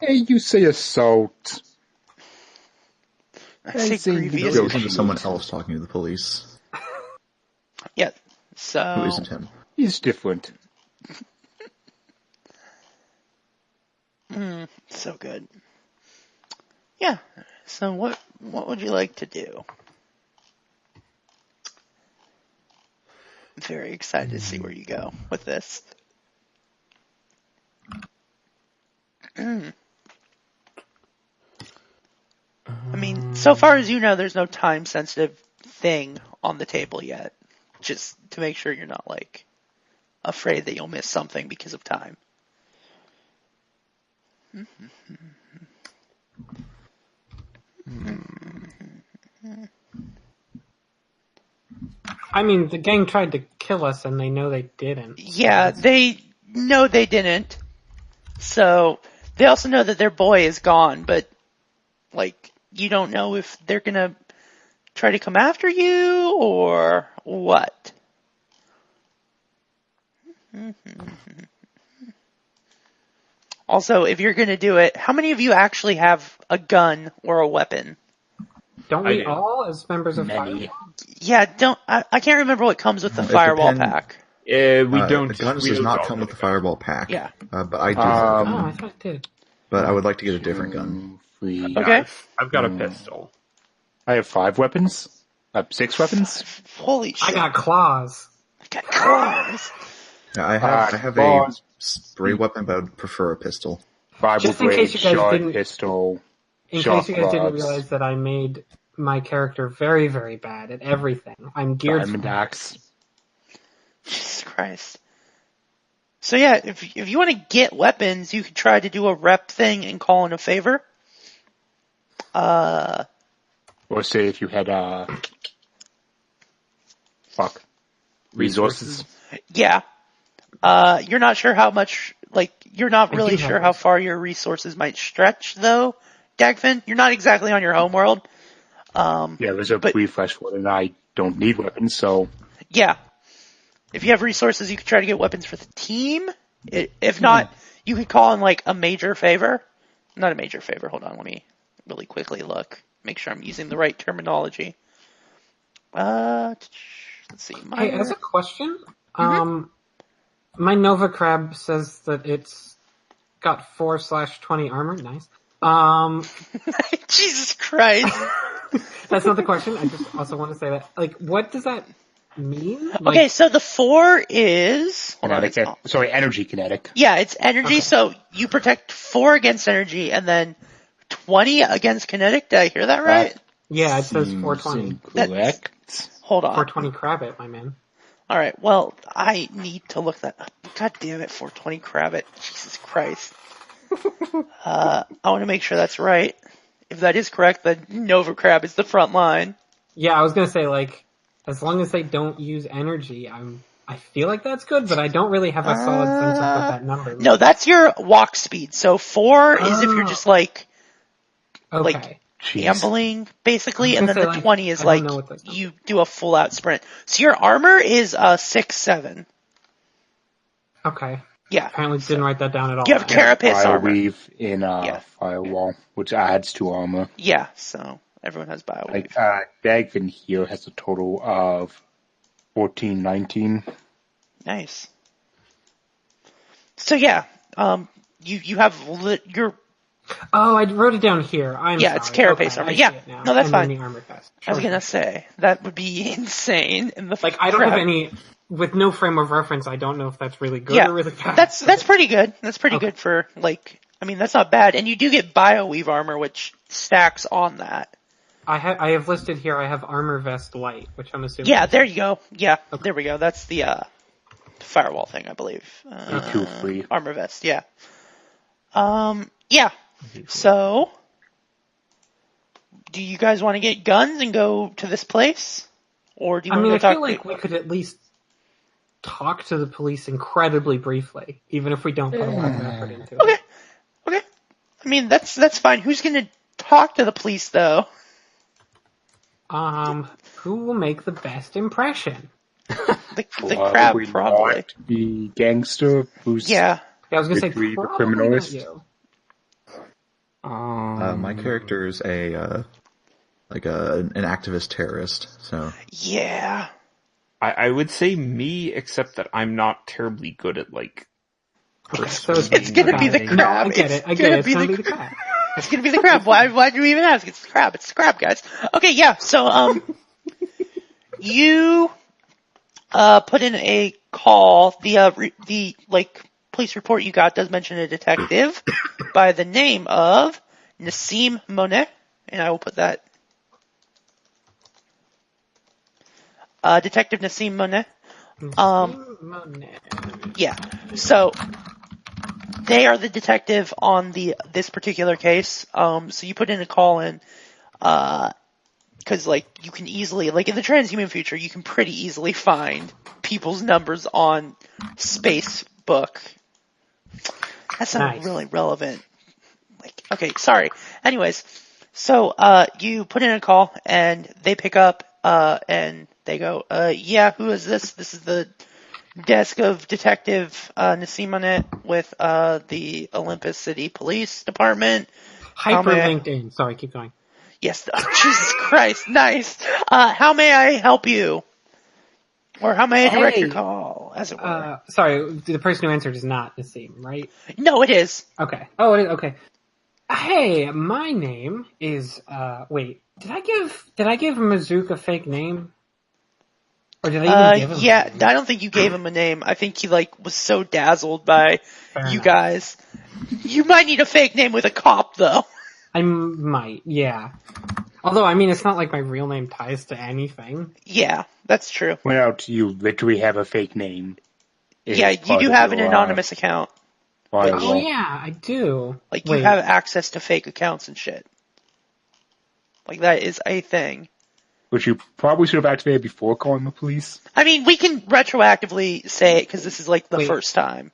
Hey, you say assault. I say say grievous. no. Goes into someone else talking to the police, Yeah. who So isn't him. He's different. so good. Yeah. So what would you like to do? I'm very excited to see where you go with this. I mean, so far as you know, there's no time-sensitive thing on the table yet. Just to make sure you're not, like, afraid that you'll miss something because of time. I mean, the gang tried to kill us, and they know they didn't. Yeah, they know they didn't. So, they also know that their boy is gone, but, like, you don't know if they're gonna try to come after you, or what. Also, if you're gonna do it, how many of you actually have a gun or a weapon? Don't I we do. all, as members of Many. Firewall? Yeah, I can't remember what comes with the It firewall depend- pack. We don't. The guns we does don't not all come with get the fireball pack. Yeah. But I do. Oh, I thought it did. but I would like to get a different gun. 3. Okay. I've got a pistol. I have 5 weapons. 6 weapons. Holy shit. I got claws. I got claws. Yeah, I have a Claws. spray weapon, but I would prefer a pistol. Bible Just in blade, case you guys shot, didn't- pistol. In shot case you guys didn't gloves, realize that I made my character very, very bad at everything. I'm geared diamond for axe. Jesus Christ. So yeah, if you want to get weapons, you could try to do a rep thing and call in a favor. Or say if you had resources. Yeah. You're not sure how much, like, you're not I really do have sure how those. far your resources might stretch, though, Dagfinn. You're not exactly on your homeworld. Yeah, there's a But- refresh one, and I don't need weapons, so Yeah. If you have resources, you could try to get weapons for the team. If not, you could call in, like, a major favor. Not a major favor. Hold on. Let me really quickly look. Make sure I'm using the right terminology. Let's see. Hey, as a question, my Nova Crab says that it's got 4/20 armor. Nice. Jesus Christ. That's not the question. I just also want to say that, like, what does that mean? Like, Okay, so the 4 is... Hold on, energy kinetic. yeah, it's energy, so you protect 4 against energy, and then 20 against kinetic. Did I hear that right? yeah, it says 420. Correct. Hold on. 420 Crabbit, my man. Alright, well, I need to look that up. God damn it, 420 Crabbit. Jesus Christ. I want to make sure that's right. If that is correct, then Nova Crab is the front line. Yeah, I was gonna say, like, as long as they don't use energy, I feel like that's good, but I don't really have a solid sense of what that number means. No, that's your walk speed. So 4 is if you're just like Okay. gambling, basically, and then say, the like, 20 is I like don't know what those you do a full out sprint. So your armor is 6-7. Okay. Yeah. Apparently didn't write that down at all. You have carapace armor. Bioweave in Firewall, which adds to armor. Yeah, so everyone has bioweave. Dagfinn here has a total of 1419. Nice. So yeah, you have your... Oh, I wrote it down here. I'm sorry. It's carapace armor. I see Yeah, it now. no, that's And fine. then the armor vest. I was Sure. gonna say, that would be insane in the Like, I don't have crap. any, with no frame of reference, I don't know if that's really good Yeah, or really bad. that's pretty good. That's pretty Okay. good for, like, I mean, that's not bad. And you do get bioweave armor, which stacks on that. I have listed here, I have armor vest light, which I'm assuming. Yeah, there you go. Yeah, there we go. That's the firewall thing, I believe. E2 Armor vest, yeah. Yeah. So, do you guys want to get guns and go to this place? Or do you I want mean, to I talk feel like we could at least talk to the police incredibly briefly, even if we don't put a lot of effort into it. Okay. I mean, that's fine. Who's gonna talk to the police, though? Who will make the best impression? The crab, probably. Not the gangster who's... Yeah. Yeah, I was gonna say Victory, the probably criminalist. not you. My character is an activist terrorist, so. Yeah. I would say me, except that I'm not terribly good at, like... So It's gonna be the No, crab. I get it. It's gonna be the crab. It's gonna be the crab. Why do you even ask? It's the crab. It's the crab, guys. Okay, yeah. So, you put in a call. The police report you got does mention a detective by the name of Nassim Monet, and I will put that. Detective Nassim Monet. Yeah. So they are the detective on this particular case. So you put in a call in, because you can easily, in the transhuman future, you can pretty easily find people's numbers on Facebook. That's not really relevant. Okay, sorry. Anyways, so you put in a call and they pick up and they go, yeah, who is this? This is the desk of Detective Nassim Monet with the Olympus City Police Department. Hyperlinked in. Sorry, keep going. Yes. Oh, Jesus Christ. Nice. How may I help you? Or how may I direct your call, as it were? Sorry, the person who answered is not Nassim, right? No, it is. Okay. Oh, it is. Okay. Hey, my name is, wait, did I give Mizuki a fake name? Or did I even give him a name? I don't think you gave him a name. I think he, was so dazzled by you guys. You might need a fake name with a cop, though. I might, yeah. Although, I mean, it's not like my real name ties to anything. Yeah, that's true. Well, you literally have a fake name. Yeah, you do have an anonymous account. Oh, yeah, I do. You have access to fake accounts and shit. That is a thing. Which you probably should have activated before calling the police. I mean, we can retroactively say it because this is the first time.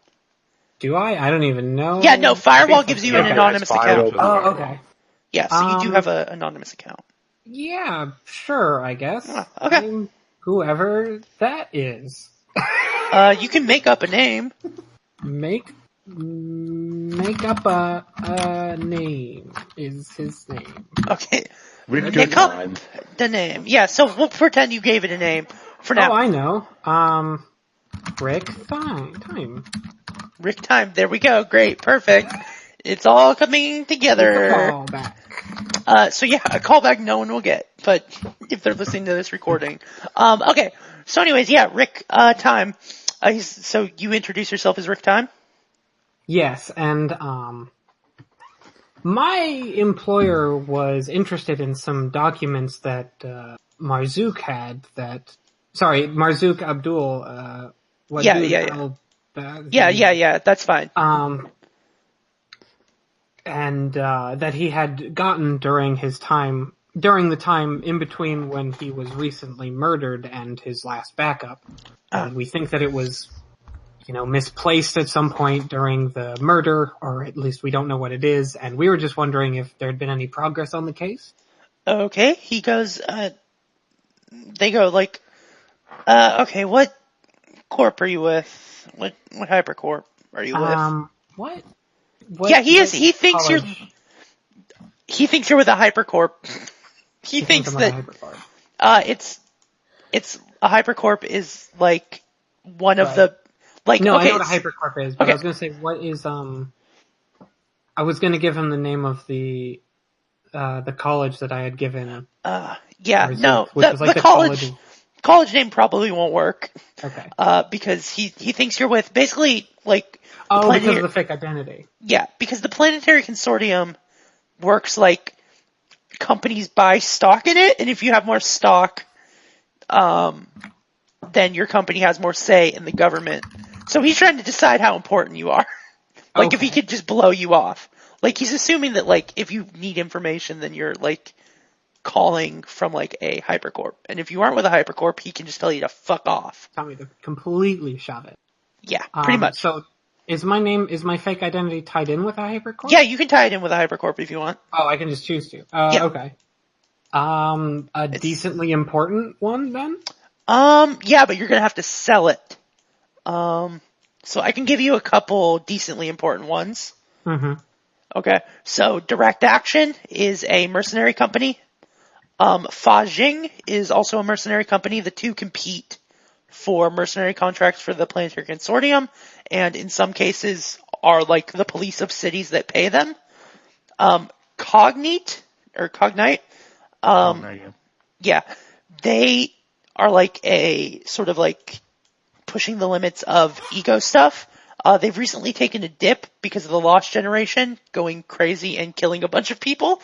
Do I? I don't even know. Yeah, no, Firewall gives you an anonymous account. Oh, okay. Yeah, so you do have an anonymous account. Yeah, sure, I guess. Okay. I mean, whoever that is. You can make up a name. Make up a name is his name. Okay. Make up the name. Yeah, so we'll pretend you gave it a name for now. Oh, I know. Rick Time. Rick Time. There we go. Great. Perfect. It's all coming together. Callback. So yeah, a callback no one will get, but if they're listening to this recording. Okay. So anyways, yeah, Rick, Time. So you introduce yourself as Rick Time? Yes, and my employer was interested in some documents that Marzouk had. Marzouk Abdul. Yeah. That's fine. And that he had gotten during the time in between when he was recently murdered and his last backup. And we think that it was, misplaced at some point during the murder, or at least we don't know what it is, and we were just wondering if there had been any progress on the case. Okay, he goes, they go like, okay, what corp are you with? What hypercorp are you with? What? Yeah, he is. He thinks you're with a hypercorp. He thinks that it's a hypercorp is like one of the like. No, okay, I know what a hypercorp is, but I was going to say what is I was going to give him the name of the college that I had given. The college name probably won't work. Okay. Because he thinks you're with basically like. Because of the fake identity. Yeah, because the Planetary Consortium works like companies buy stock in it, and if you have more stock, then your company has more say in the government. So he's trying to decide how important you are. If he could just blow you off. Like, he's assuming that, like, if you need information, then you're, like, calling from, like, a hypercorp. And if you aren't with a hypercorp, he can just tell you to fuck off. Tell me to completely shove it. Yeah, pretty much. So, is my fake identity tied in with a hypercorp? Yeah, you can tie it in with a hypercorp if you want. Oh, I can just choose to. Yeah. Okay. It's decently important one, then? Yeah, but you're gonna have to sell it. So I can give you a couple decently important ones. Mm-hmm. Okay, so Direct Action is a mercenary company. Fajing is also a mercenary company. The two compete for mercenary contracts for the Planetary Consortium, and in some cases are like the police of cities that pay them. Cognite, yeah, they are like a sort of like pushing the limits of ego stuff. They've recently taken a dip because of the Lost Generation going crazy and killing a bunch of people,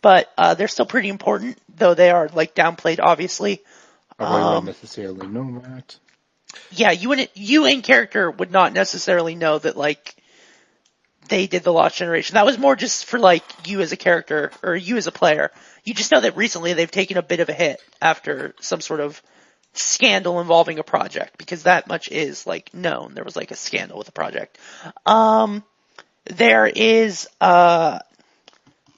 but they're still pretty important, though they are like downplayed, obviously. I would not necessarily know that. Yeah, you in character would not necessarily know that like they did the Lost Generation. That was more just for like you as a character or you as a player. You just know that recently they've taken a bit of a hit after some sort of scandal involving a project, because that much is like known. There was like a scandal with the project. There is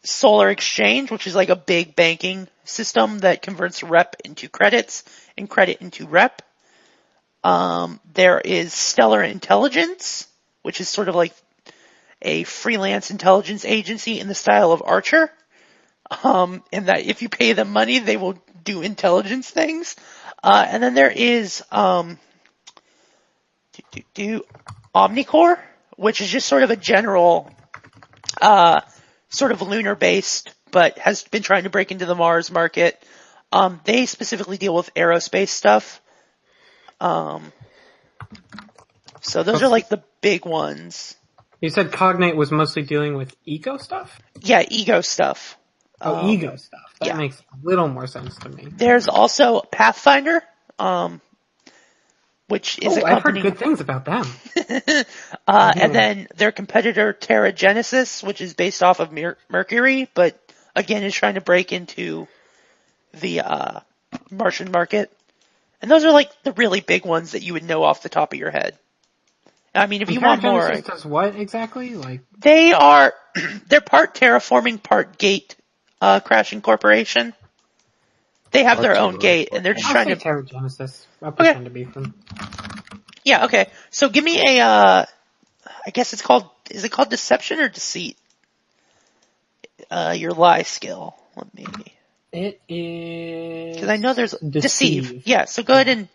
Solar Exchange, which is like a big banking system that converts rep into credits and credit into rep. There is Stellar Intelligence, which is sort of like a freelance intelligence agency in the style of Archer. And that if you pay them money, they will do intelligence things. And then there is Omnicore, which is just sort of a general, sort of lunar-based, but has been trying to break into the Mars market. They specifically deal with aerospace stuff. So those are like the big ones. You said Cognite was mostly dealing with ego stuff? Yeah, ego stuff. Ego stuff. That makes a little more sense to me. There's also Pathfinder, which is a company. I've heard good things about them. And then their competitor Terra Genesis, which is based off of Mercury, but again is trying to break into the Martian market. And those are like the really big ones that you would know off the top of your head. I mean, if you want more, Genesis does what exactly? Like they're part terraforming, part gate crashing corporation. They have their own gate, and they're just trying to. Terra Genesis. I'll pretend to be them. Yeah. Okay. So give me a. I guess it's called. Is it called deception or deceit? Your lie skill. Let me. It is. Because I know there's deceive. Yeah. So go ahead and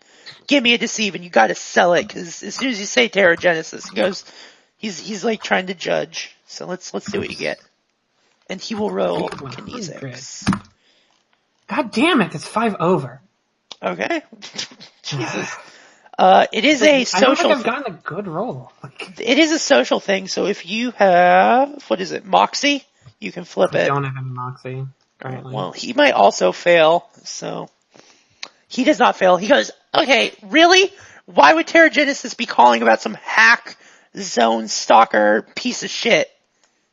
give me a deceive, and you got to sell it. Because as soon as you say Terra Genesis, he goes. He's like trying to judge. So let's see what you get. And he will roll 100. kinesics. God damn it! It's 5 over. Okay. Jesus. It is a social. I don't think I've gotten a good roll. It is a social thing. So if you have, what is it, Moxie, you can flip I it. don't have any Moxie currently. Well, he might also fail. So he does not fail. He goes, okay, really? Why would Terrigenesis be calling about some hack zone stalker piece of shit?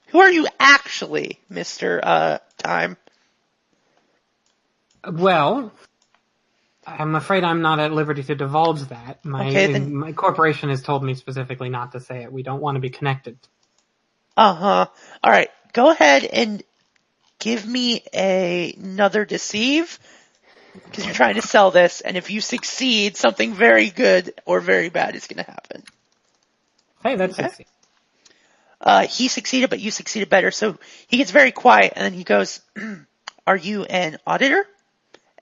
Who are you actually, Mr. Time? Well, I'm afraid I'm not at liberty to divulge that. My corporation has told me specifically not to say it. We don't want to be connected. Uh-huh. Alright, go ahead and give me another deceive, because you're trying to sell this, and if you succeed, something very good or very bad is going to happen. Hey, that's easy. He succeeded, but you succeeded better, so he gets very quiet, and then he goes, are you an auditor?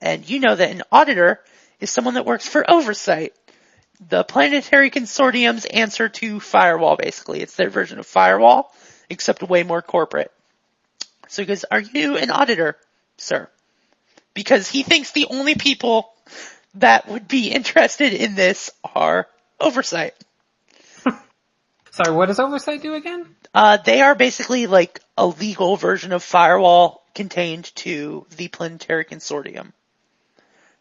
And you know that an auditor is someone that works for oversight. The Planetary Consortium's answer to Firewall, basically. It's their version of Firewall, except way more corporate. So he goes, are you an auditor, sir? Because he thinks the only people that would be interested in this are oversight. Sorry, what does oversight do again? They are basically like a legal version of Firewall contained to the Planetary Consortium.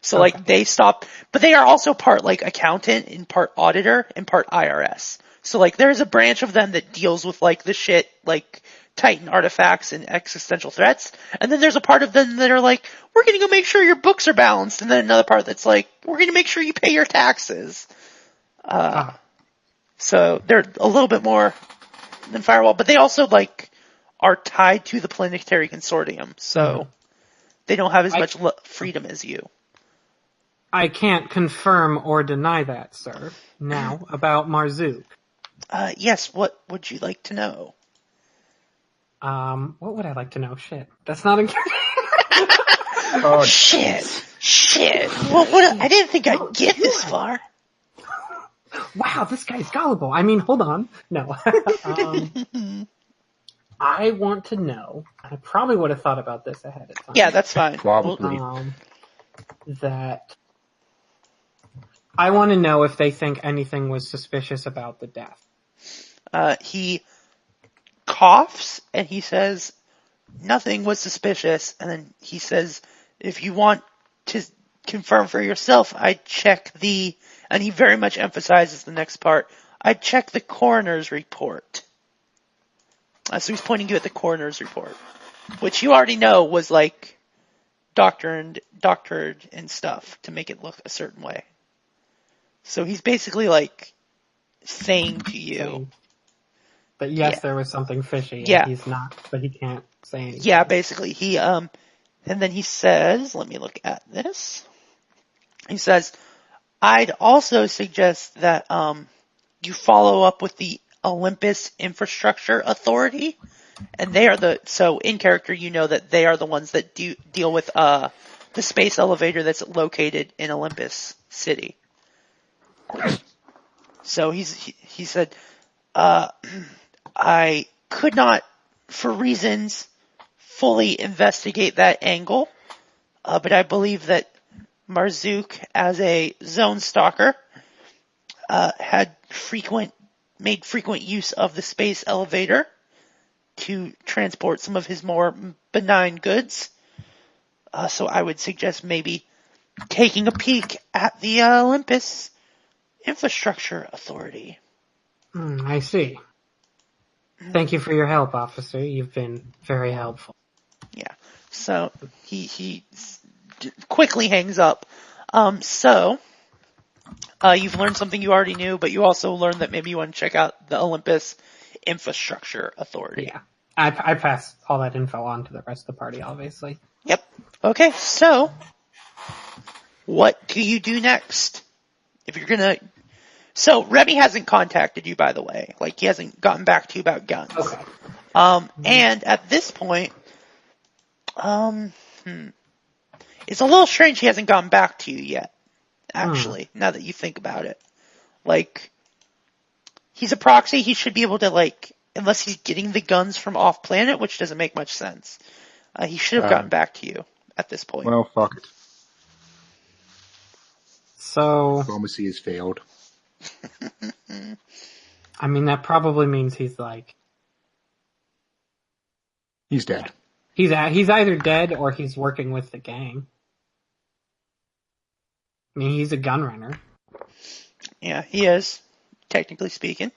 So Okay. like they stop, but they are also part like accountant and part auditor and part IRS. So like there's a branch of them that deals with like the shit like Titan artifacts and existential threats. And then there's a part of them that are like, we're going to go make sure your books are balanced. And then another part that's like, we're going to make sure you pay your taxes. So they're a little bit more than Firewall, but they also like are tied to the Planetary Consortium. So they don't have as much freedom as you. I can't confirm or deny that, sir. Now, about Marzook. Yes, what would you like to know? What would I like to know? Shit. That's not a... Oh, shit. What, I didn't think I'd get this far. Wow, this guy's gullible. I mean, hold on. No. I want to know, I probably would have thought about this ahead of time. Yeah, that's fine. Probably. That I want to know if they think anything was suspicious about the death. He coughs and he says, nothing was suspicious. And then he says, if you want to confirm for yourself, I'd check and he very much emphasizes the next part, I'd check the coroner's report. So he's pointing you at the coroner's report, which you already know was like doctored and stuff to make it look a certain way. So he's basically like saying to you, but yes, there was something fishy. Yeah. And he's not, but he can't say anything. Yeah, basically he, and then he says, let me look at this. He says, I'd also suggest that, you follow up with the Olympus Infrastructure Authority, and they are so in character you know that they are the ones that deal with, the space elevator that's located in Olympus City. So he said, I could not, for reasons, fully investigate that angle, but I believe that Marzook, as a zone stalker, made frequent use of the space elevator to transport some of his more benign goods. So I would suggest maybe taking a peek at the Olympus Infrastructure Authority. I see. Thank you for your help, officer. You've been very helpful. Yeah. So he quickly hangs up. So you've learned something you already knew, but you also learned that maybe you want to check out the Olympus Infrastructure Authority. Yeah. I pass all that info on to the rest of the party, obviously. Yep. Okay, so what do you do next? If you're gonna... So, Remy hasn't contacted you, by the way. Like, he hasn't gotten back to you about guns. Okay. And at this point, it's a little strange he hasn't gotten back to you yet, actually, now that you think about it. Like, he's a proxy, he should be able to, like, unless he's getting the guns from off planet, which doesn't make much sense. He should have gotten back to you at this point. Well, fuck it. So, Diplomacy has failed. I mean, that probably means he's like... He's dead. He's either dead or he's working with the gang. I mean, he's a gun runner. Yeah, he is, technically speaking.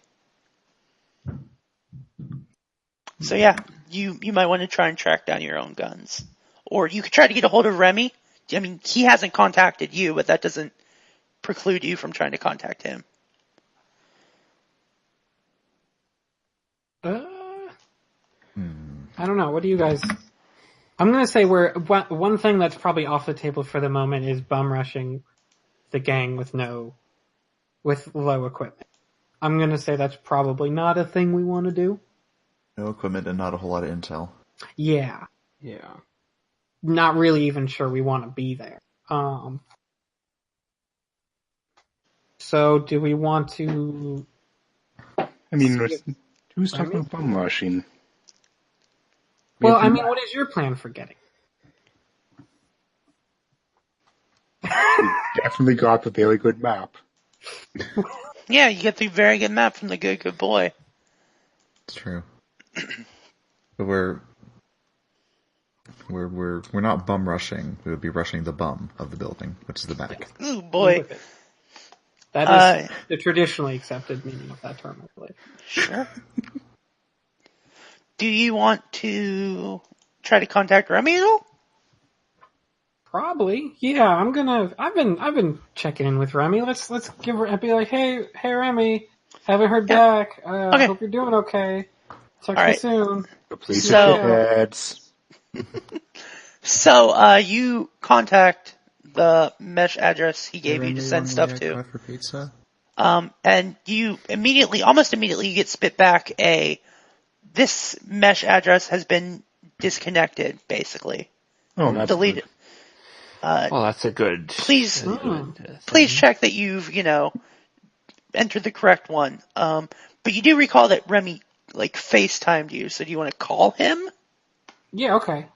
So yeah, you might want to try and track down your own guns. Or you could try to get a hold of Remy. I mean, he hasn't contacted you, but that doesn't preclude you from trying to contact him. I don't know. What do you guys... I'm going to say one thing that's probably off the table for the moment is bum rushing the gang with low equipment. I'm going to say that's probably not a thing we want to do. No equipment and not a whole lot of intel. Yeah. Yeah. Not really even sure we want to be there. So do we want to... I mean, who's talking about bum rushing? Well, I mean, what is your plan for getting? We definitely got the very good map. Yeah, you get the very good map from the good boy. It's true. But we're not bum rushing. We would be rushing the bum of the building, which is the back. Ooh, boy. That is the traditionally accepted meaning of that term, I believe. Sure. Do you want to try to contact Remy at all? Probably. Yeah, I've been checking in with Remy. Let's give her, be like, hey Remy, haven't heard back. Okay. Hope you're doing okay. Talk to All you right. soon. Please So- heads. So, you contact the mesh address he gave you to send stuff to. For pizza? And you almost immediately you get spit back this mesh address has been disconnected, basically. Oh, that's Deleted. good. Well, that's a good. Please thing. check that you've, entered the correct one. But you do recall that Remy, FaceTimed you, so do you want to call him? Yeah, okay.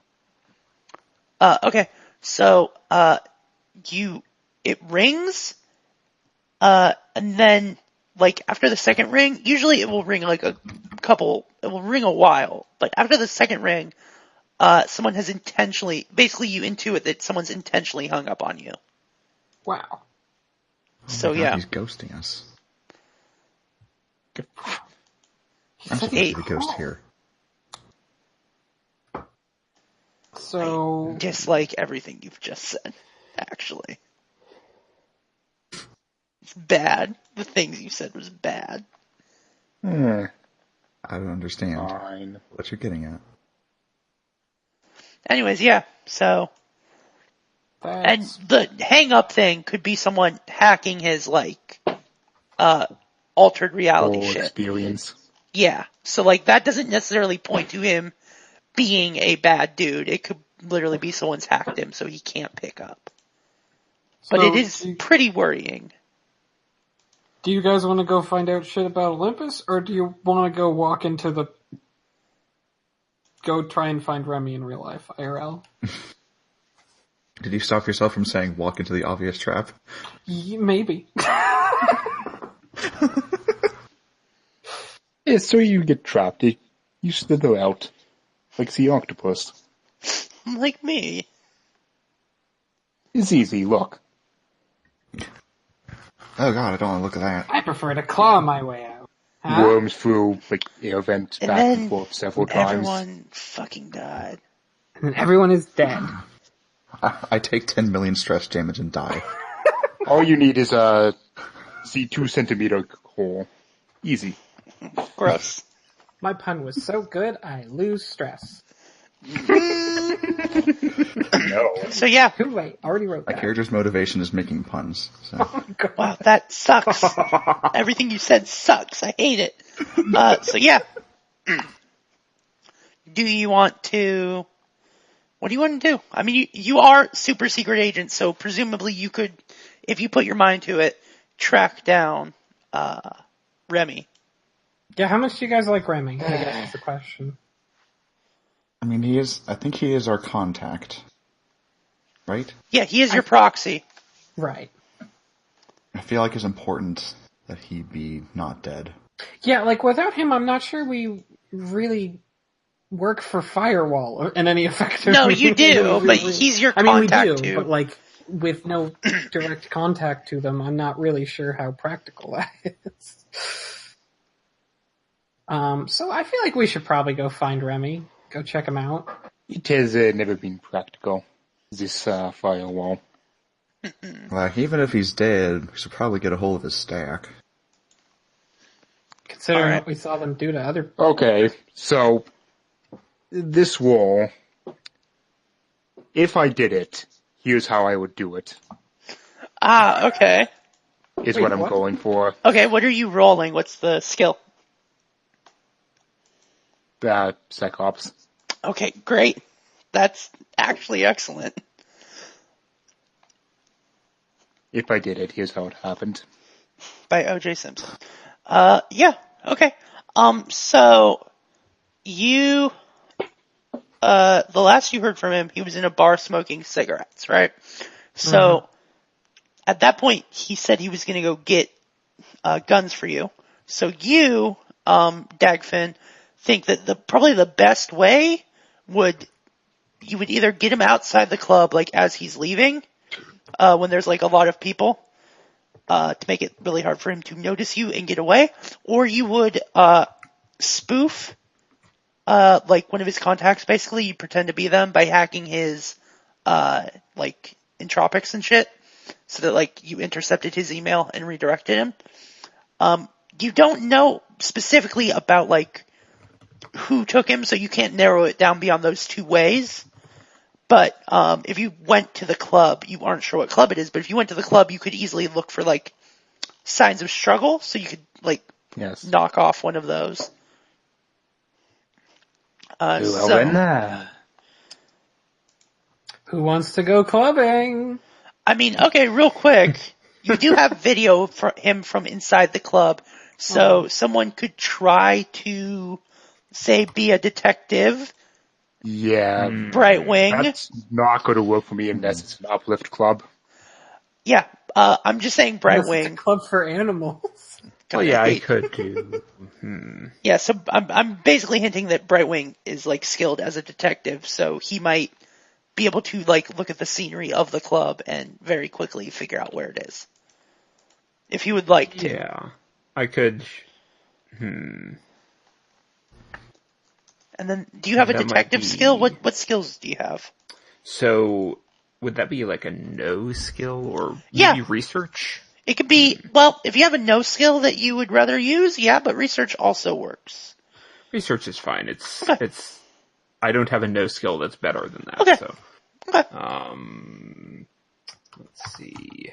Okay. So, it rings, and then, after the second ring, usually it will ring it will ring a while, but after the second ring, someone has basically you intuit that someone's intentionally hung up on you. Wow. So, Oh my God, yeah. he's ghosting us. He I'm said supposed he to be ghost called. here. So, Dislike everything you've just said, actually. It's bad. The things you said was bad. I don't understand Fine. what you're getting at. Anyways, yeah, so... And that's... the hang-up thing could be someone hacking his, altered reality Whole shit. experience. Yeah, so, that doesn't necessarily point to him being a bad dude. It could literally be someone's hacked him, so he can't pick up. But So, it is pretty worrying. Do you guys want to go find out shit about Olympus, or do you want to go try and find Remy in real life, IRL? Did you stop yourself from saying walk into the obvious trap? Maybe. Yeah, so you get trapped. You slither out. Like the octopus. Like me. It's easy, look. Oh God, I don't want to look at that. I prefer to claw my way out. Huh? Worms through, air vents And back then and forth several times. everyone fucking died. And everyone is dead. I take 10 million stress damage and die. All you need is a 2-centimeter hole. Easy. Gross. My pun was so good, I lose stress. No. So yeah, Too late. Already wrote My that. character's motivation is making puns. So. Oh, God. wow, that sucks. Everything you said sucks. I hate it. So yeah. Do you want to... What do you want to do? I mean, you are super secret agents, so presumably you could, if you put your mind to it, track down Remy. Yeah, how much do you guys like Remy? I guess is the question. I mean, I think he is our contact. Right? Yeah, he is your proxy. Right. I feel like it's important that he be not dead. Yeah, like without him, I'm not sure we really work for Firewall in any effective No, way. you do, but he's your contact I mean, we do, too. but like with no direct contact to them, I'm not really sure how practical that is. So I feel like we should probably go find Remy, go check him out. It has never been practical, this firewall. Like, even if he's dead, we should probably get a hold of his stack. Considering what we saw them do to other... Okay, so this wall, if I did it, here's how I would do it. Ah, okay. Is what I'm going for. Okay, what are you rolling? What's the skill? Psychops. Okay, great. That's actually excellent. If I did it, here's how it happened. By O.J. Simpson. Yeah, okay. So, you, the last you heard from him, he was in a bar smoking cigarettes, right? So, at that point, he said he was gonna go get, guns for you. So you, Dagfinn, think that probably the best way you would either get him outside the club, like, as he's leaving, when there's, like, a lot of people, to make it really hard for him to notice you and get away, or you would, spoof, like, one of his contacts, basically. You pretend to be them by hacking his, like, entropics and shit, so that, like, you intercepted his email and redirected him. You don't know specifically about, like, who took him, so you can't narrow it down beyond those two ways. But if you went to the club, you aren't sure what club it is, but if you went to the club, you could easily look for, like, signs of struggle, so you could, like, knock off one of those. Who wants to go clubbing? I mean, okay, real quick, you do have video for him from inside the club, so someone could try to, say, be a detective. Yeah. Brightwing. That's not going to work for me unless it's an uplift club. Yeah, I'm just saying Brightwing. It's a club for animals. Well, yeah, I could do. Yeah, so I'm basically hinting that Brightwing is, like, skilled as a detective, so he might be able to, like, look at the scenery of the club and very quickly figure out where it is. If he would like to. Yeah, I could. And then, do you have a detective skill? What skills do you have? So, would that be like a no skill or maybe research? It could be, well, if you have a no skill that you would rather use, yeah, but research also works. Research is fine. It's I don't have a no skill that's better than that. Okay. So, okay. Let's see.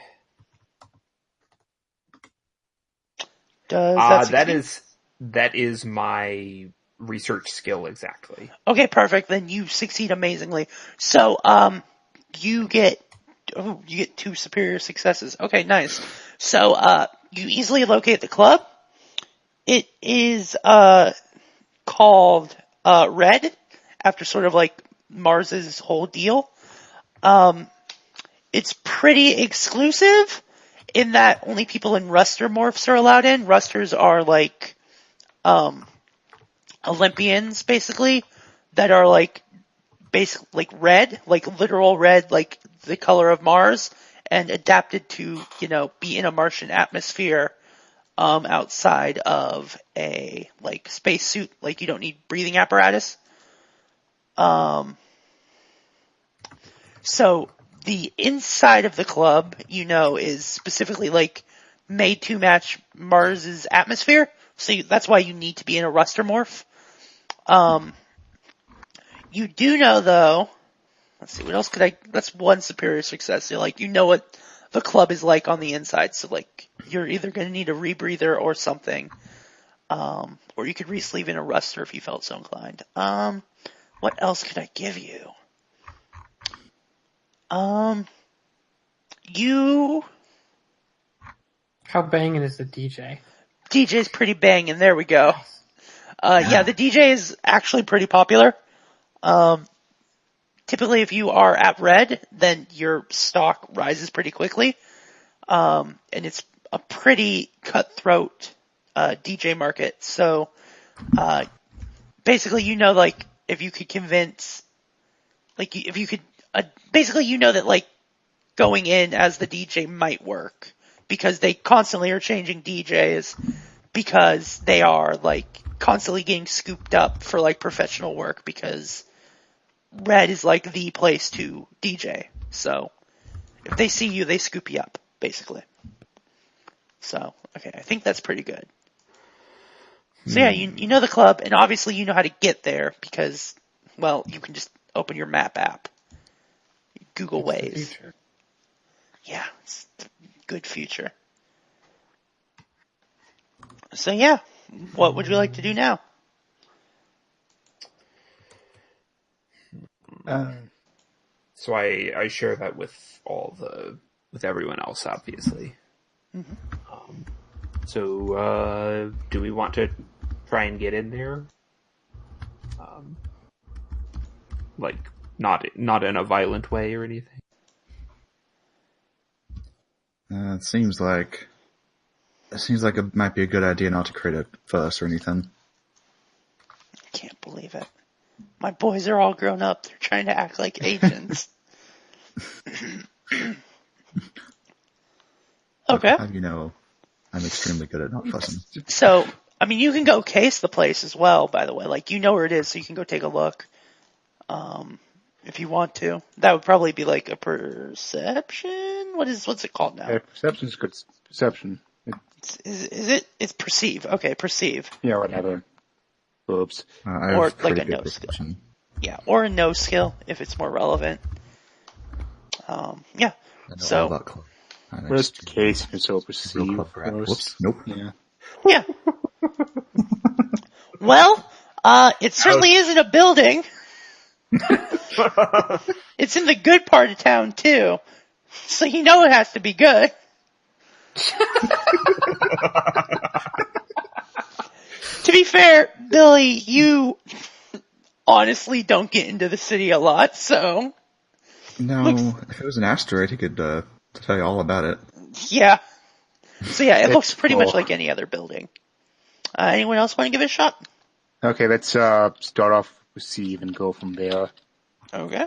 That is my research skill exactly. Okay, perfect. Then you succeed amazingly. So, you get 2 superior successes. Okay, nice. So, you easily locate the club. It is, called, Red, after sort of like Mars's whole deal. It's pretty exclusive in that only people in Ruster morphs are allowed in. Rusters are like, Olympians, basically, that are like red, like literal red, like the color of Mars, and adapted to, be in a Martian atmosphere, outside of a, like, spacesuit, like you don't need breathing apparatus. So the inside of the club, is specifically, like, made to match Mars's atmosphere, so that's why you need to be in a Ruster morph. You do know, though, let's see, what else that's one superior success. So, like, what the club is like on the inside. So, like, you're either going to need a rebreather or something. Or you could re-sleeve in a Ruster if you felt so inclined. What else could I give you? How banging is the DJ? DJ's pretty banging. There we go. Yeah, the DJ is actually pretty popular. Typically, if you are at red, then your stock rises pretty quickly. And it's a pretty cutthroat DJ market. So basically, like, if you could convince, like, if you could, basically, that, like, going in as the DJ might work, because they constantly are changing DJs, because they are, like, constantly getting scooped up for, like, professional work, because red is, like, the place to DJ. So if they see you, they scoop you up, basically. So, okay, I think that's pretty good. So yeah, you know the club, and obviously you know how to get there, because, well, you can just open your map app. Google Waze. Yeah, it's a good future. So yeah, what would you like to do now? So I share that with with everyone else, obviously. Mm-hmm. So do we want to try and get in there? Like not in a violent way or anything. It seems like it might be a good idea not to create a fuss or anything. I can't believe it. My boys are all grown up. They're trying to act like agents. Okay. You know, I'm extremely good at not fussing. So, I mean, you can go case the place as well, by the way. Like, you know where it is, so you can go take a look. If you want to. That would probably be like a perception? What's it called now? Yeah, perception's good. Perception. Is it? It's perceive. Okay, perceive. Yeah, whatever. Oops. Or like a no skill. Yeah, or a no skill if it's more relevant. Yeah. So. Worst case, you're so perceived. Whoops. Nope. Yeah. Yeah. Well, it certainly isn't a building. It's in the good part of town too, so you know it has to be good. To be fair, Billy, you honestly don't get into the city a lot, so... No, if it was an asteroid, he could tell you all about it. Yeah. So yeah, it looks pretty much like any other building. Anyone else want to give it a shot? Okay, let's start off with Steve and go from there. Okay.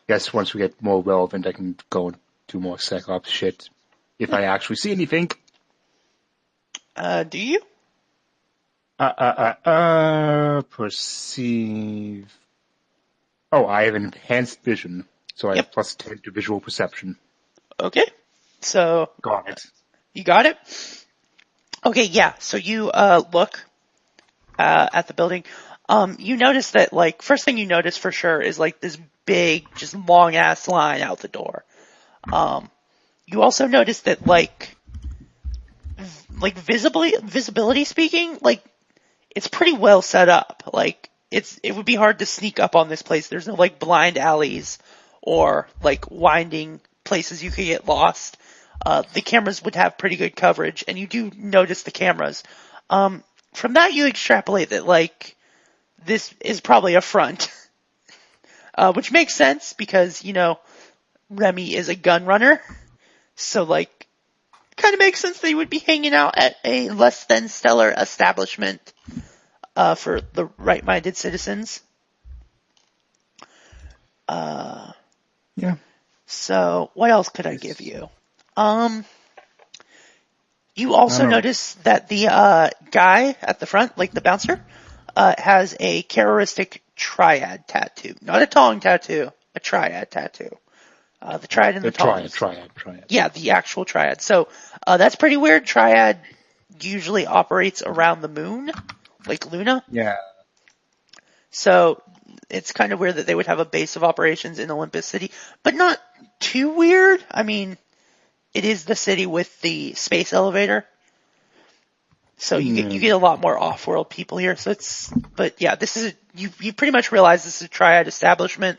Guess once we get more relevant, I can go and do more SecOps shit. If I actually see anything. Do you? Perceive. Oh, I have enhanced vision, so I have plus 10 to visual perception. Okay. So. Got it. You got it? Okay, yeah. So you look at the building. You notice that, like, first thing you notice for sure is, like, this big, just long-ass line out the door. You also notice that, like visibility speaking, like, it's pretty well set up. Like, it would be hard to sneak up on this place. There's no, like, blind alleys or, like, winding places you could get lost. The cameras would have pretty good coverage, and you do notice the cameras. From that, you extrapolate that, like, this is probably a front. Which makes sense because, you know, Remy is a gun runner. So, like, kind of makes sense that he would be hanging out at a less than stellar establishment for the right-minded citizens. Yeah. So, what else could I give you? You also notice that the guy at the front, like the bouncer, has a characteristic triad tattoo. Not a tongue tattoo, a triad tattoo. The triad and the tongs. Triad. Yeah, the actual triad. So, that's pretty weird. Triad usually operates around the moon, like Luna. Yeah. So, it's kind of weird that they would have a base of operations in Olympus City, but not too weird. I mean, it is the city with the space elevator. So you get a lot more off-world people here. So but yeah, this is, you pretty much realize this is a triad establishment.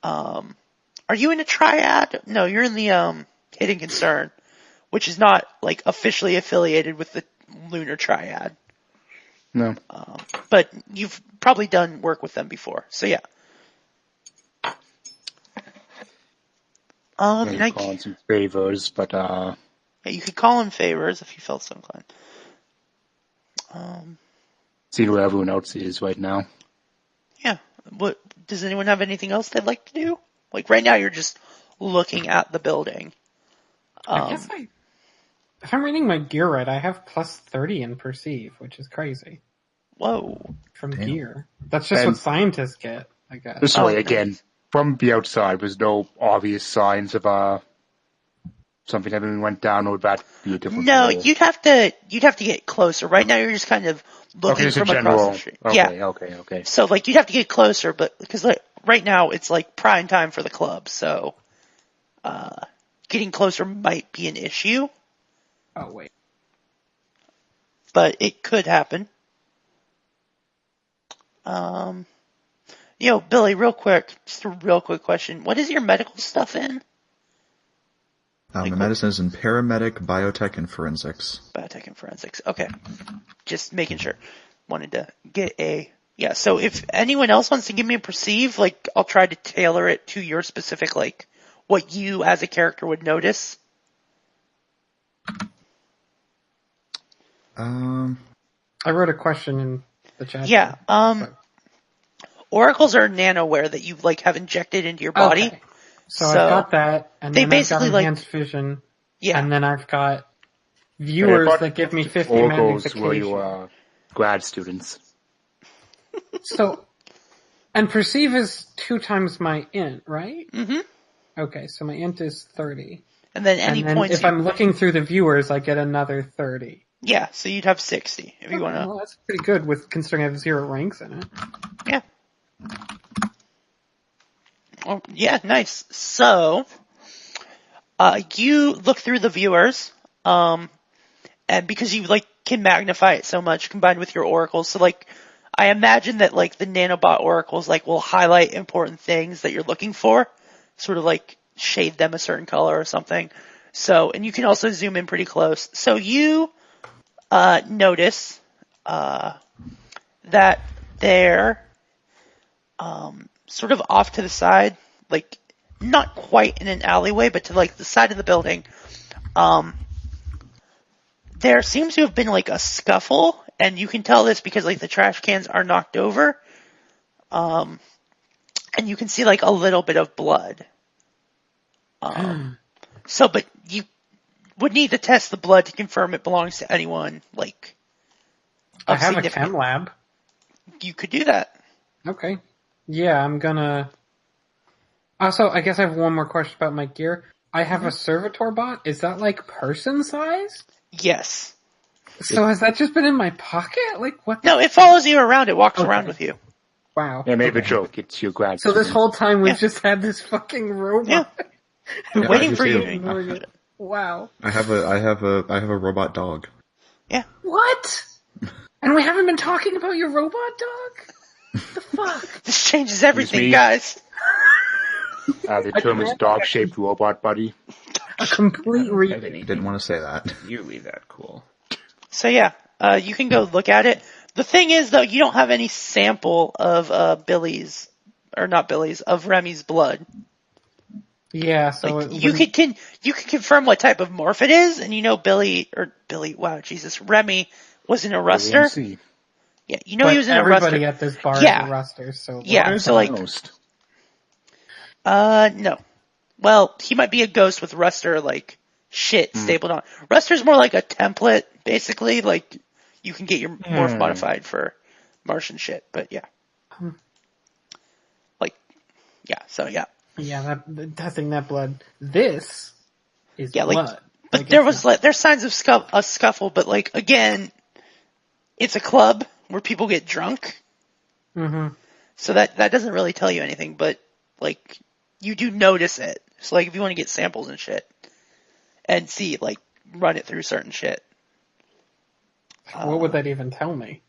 Are you in a triad? No, you're in the, Hidden Concern, which is not like officially affiliated with the Lunar Triad. No. But you've probably done work with them before, so yeah. Maybe call in some favors, but yeah, you could call in favors if you felt so inclined. See where everyone else is right now. Yeah. What does anyone have anything else they'd like to do? Like right now, you're just looking at the building. I guess if I'm reading my gear right, I have plus 30 in perceive, which is crazy. Whoa. From gear. That's just what scientists get, I guess. This way, again, from the outside, there's no obvious signs of something that went down, or would that be a different No, role? you'd have to get closer. Right now, you're just kind of looking from across the street. Okay. So, like, you'd have to get closer, but because like, right now it's like prime time for the club, so getting closer might be an issue. Oh wait, but it could happen. Billy, real quick, just a real quick question. What is your medical stuff in? My medicine is in paramedic, biotech, and forensics. Biotech and forensics. Okay. Just making sure. Wanted to get yeah, so if anyone else wants to give me a perceive, like, I'll try to tailor it to your specific, like, what you as a character would notice. I wrote a question in the chat. Yeah, oracles are nanoware that you, like, have injected into your body. Okay. So I've got that, and they then basically I've got enhanced vision, yeah. And then I've got viewers that give me 50 magnification. Were you grad students? So, and perceive is 2 times my int, right? Mm-hmm. Okay, so my int is 30. And then points. If I'm looking through the viewers, I get another 30. Yeah, so you'd have 60 if you want to. Well, that's pretty good considering I have 0 ranks in it. Yeah. Oh, yeah, nice. So, you look through the viewers, and because you, like, can magnify it so much combined with your oracles, so, like, I imagine that, like, the nanobot oracles, like, will highlight important things that you're looking for, sort of, like, shade them a certain color or something. So, and you can also zoom in pretty close. So you, notice, that they're, sort of off to the side, like, not quite in an alleyway, but to, like, the side of the building, there seems to have been, like, a scuffle, and you can tell this because, like, the trash cans are knocked over, and you can see, like, a little bit of blood. But you would need to test the blood to confirm it belongs to anyone, like, I have a chem lab. You could do that. Okay. Yeah, I'm gonna... Also, I guess I have one more question about my gear. I have a servitor bot. Is that, like, person-sized? Yes. So has that just been in my pocket? Like, what? No, it follows you around. It walks around with you. Wow. Yeah, maybe a joke. It's your grad. So this whole time we've just had this fucking robot. Yeah. Waiting for you. Wow. I have a robot dog. Yeah. What? And we haven't been talking about your robot dog? The fuck? This changes everything, guys. The term is dog-shaped robot buddy. A complete Didn't want to say that. You leave that cool. So yeah, you can go look at it. The thing is, though, you don't have any sample of of Remy's blood. Yeah, so like, you can confirm what type of morph it is, and you know Remy was in a ruster. Yeah, you know he was in a ruster. Everybody at this bar is a ruster, so so like no. Well, he might be a ghost with ruster like shit stapled on. Ruster's more like a template, basically. Like you can get your morph modified for Martian shit, but yeah. So yeah. Yeah, testing that blood. This is blood. But there's signs of a scuffle, but like again, it's a club where people get drunk. Mm-hmm. So that doesn't really tell you anything, but like you do notice it. So like if you want to get samples and shit, and see like run it through certain shit. What would that even tell me?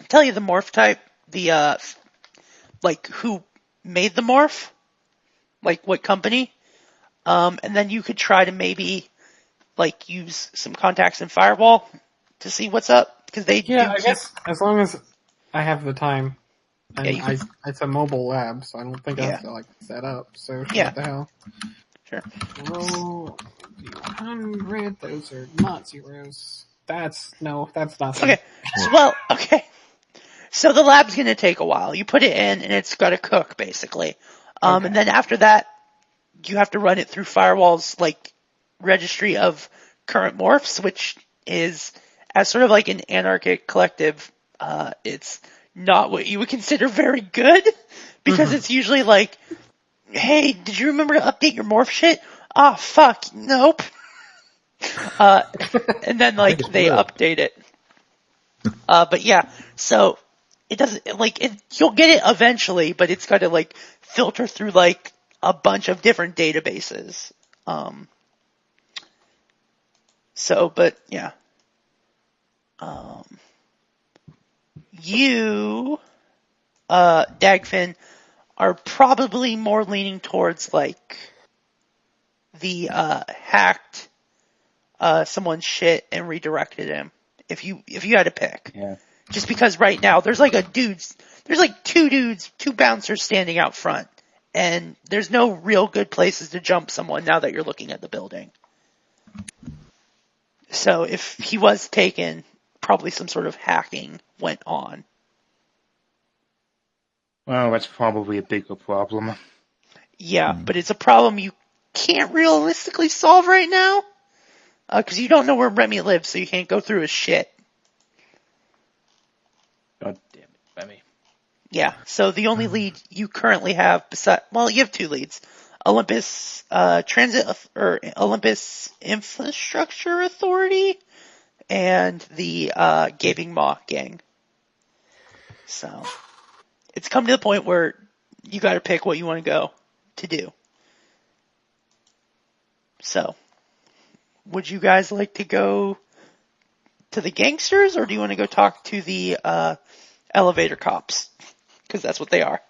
Tell you the morph type, the like who made the morph, like what company, and then you could try to maybe like use some contacts in Firewall to see what's up? Because they I guess as long as I have the time. And Yeah, it's a mobile lab, so I don't think I have to, like, set up, so what the hell. Sure. Roll 100, those are not zeros. That's nothing. Okay. So the lab's gonna take a while. You put it in, and it's gotta cook, basically. And then after that, you have to run it through Firewall's, like, registry of current morphs, which is, as sort of like an anarchic collective, it's not what you would consider very good, because it's usually like, hey, did you remember to update your morph shit? Ah, fuck, nope. And then, like, they update it. But yeah, so it doesn't, like, you'll get it eventually, but it's got to, like, filter through, like, a bunch of different databases. But yeah. You, Dagfinn, are probably more leaning towards, like, the, hacked, someone's shit and redirected him. If you had to pick. Yeah. Just because right now, there's like two bouncers standing out front. And there's no real good places to jump someone now that you're looking at the building. So if he was taken, probably some sort of hacking went on. Well, that's probably a bigger problem. Yeah, but it's a problem you can't realistically solve right now. Because you don't know where Remy lives, so you can't go through his shit. God damn it, Remy. Yeah, so the only lead you currently have, you have two leads. Olympus Olympus Infrastructure Authority and the Gaping Maw gang. So it's come to the point where you got to pick what you want to go to do. So, would you guys like to go to the gangsters, or do you want to go talk to the elevator cops? Because that's what they are.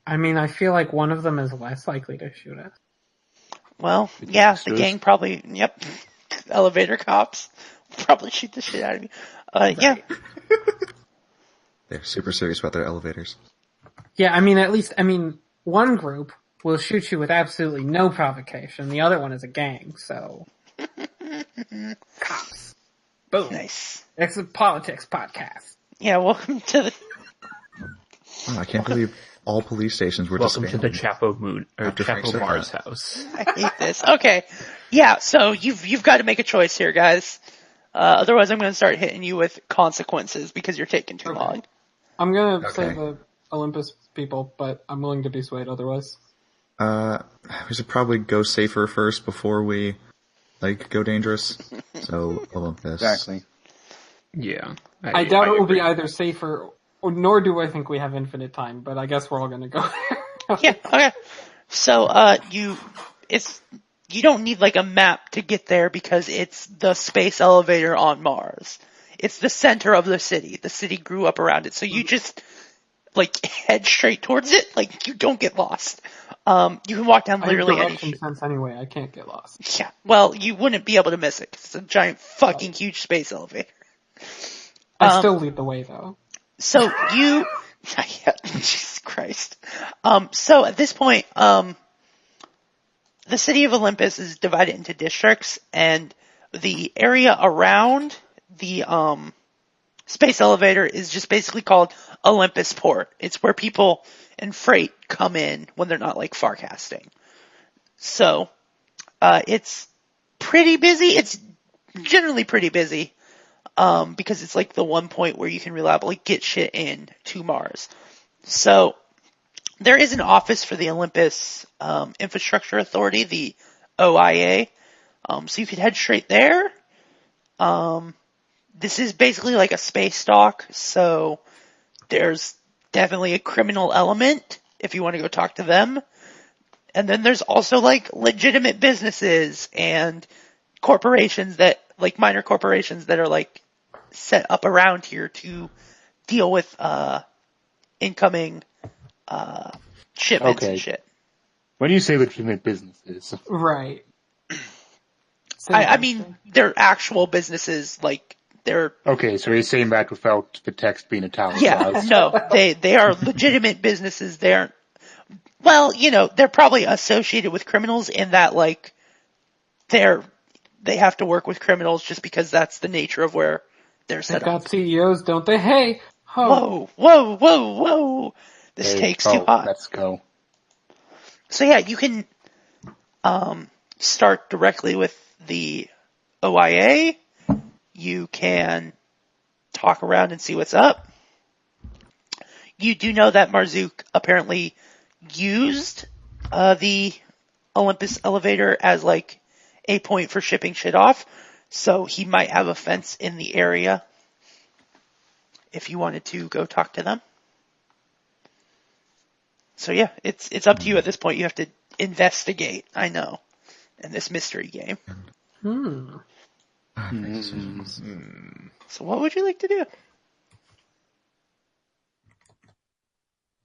I mean, I feel like one of them is less likely to shoot us. Well, yeah, the gang probably, elevator cops probably shoot the shit out of you. Yeah. They're super serious about their elevators. Yeah, one group will shoot you with absolutely no provocation. The other one is a gang, so. Cops. Boom. Nice. It's a politics podcast. Yeah, welcome to the... Oh, I can't believe all police stations were Welcome to the disbanded. Chapo Mars house. I hate this. Okay. Yeah, so you've got to make a choice here, guys. Otherwise I'm going to start hitting you with consequences because you're taking too long. I'm going to say the Olympus people, but I'm willing to be swayed otherwise. We should probably go safer first before we, go dangerous. So, Olympus. Exactly. Yeah. I doubt it will be either safer, nor do I think we have infinite time, but I guess we're all going to go there. Yeah, okay. So, you don't need a map to get there because it's the space elevator on Mars. It's the center of the city. The city grew up around it. So you just, head straight towards it. You don't get lost. You can walk down literally any street. Sense anyway. I can't get lost. Yeah. Well, you wouldn't be able to miss it 'cause it's a giant fucking huge space elevator. I still lead the way though. So you, Jesus Christ. So at this point, the city of Olympus is divided into districts, and the area around the space elevator is just basically called Olympus Port. It's where people and freight come in when they're not farcasting. So it's pretty busy. It's generally pretty busy because it's the one point where you can reliably get shit in to Mars. So there is an office for the Olympus Infrastructure Authority, the OIA. So you could head straight there. This is basically a space dock, so there's definitely a criminal element if you want to go talk to them. And then there's also legitimate businesses and corporations that minor corporations that are set up around here to deal with incoming shipments Okay. and shit. When you say legitimate businesses, Right. I mean, they're actual businesses, like, they're, okay, so you're saying that without the text being italicized. yeah, no, they are legitimate businesses. They aren't, well, they're probably associated with criminals in that, like, they have to work with criminals just because that's the nature of where they're They've set got up. CEOs, don't they? Hey! Ho! Whoa. This Okay, takes too hot. Let's go. So yeah, you can start directly with the OIA. You can talk around and see what's up. You do know that Marzook apparently used the Olympus elevator as like a point for shipping shit off, so he might have a fence in the area if you wanted to go talk to them. So yeah, it's up to you at this point. You have to investigate, I know, in this mystery game. So what would you like to do?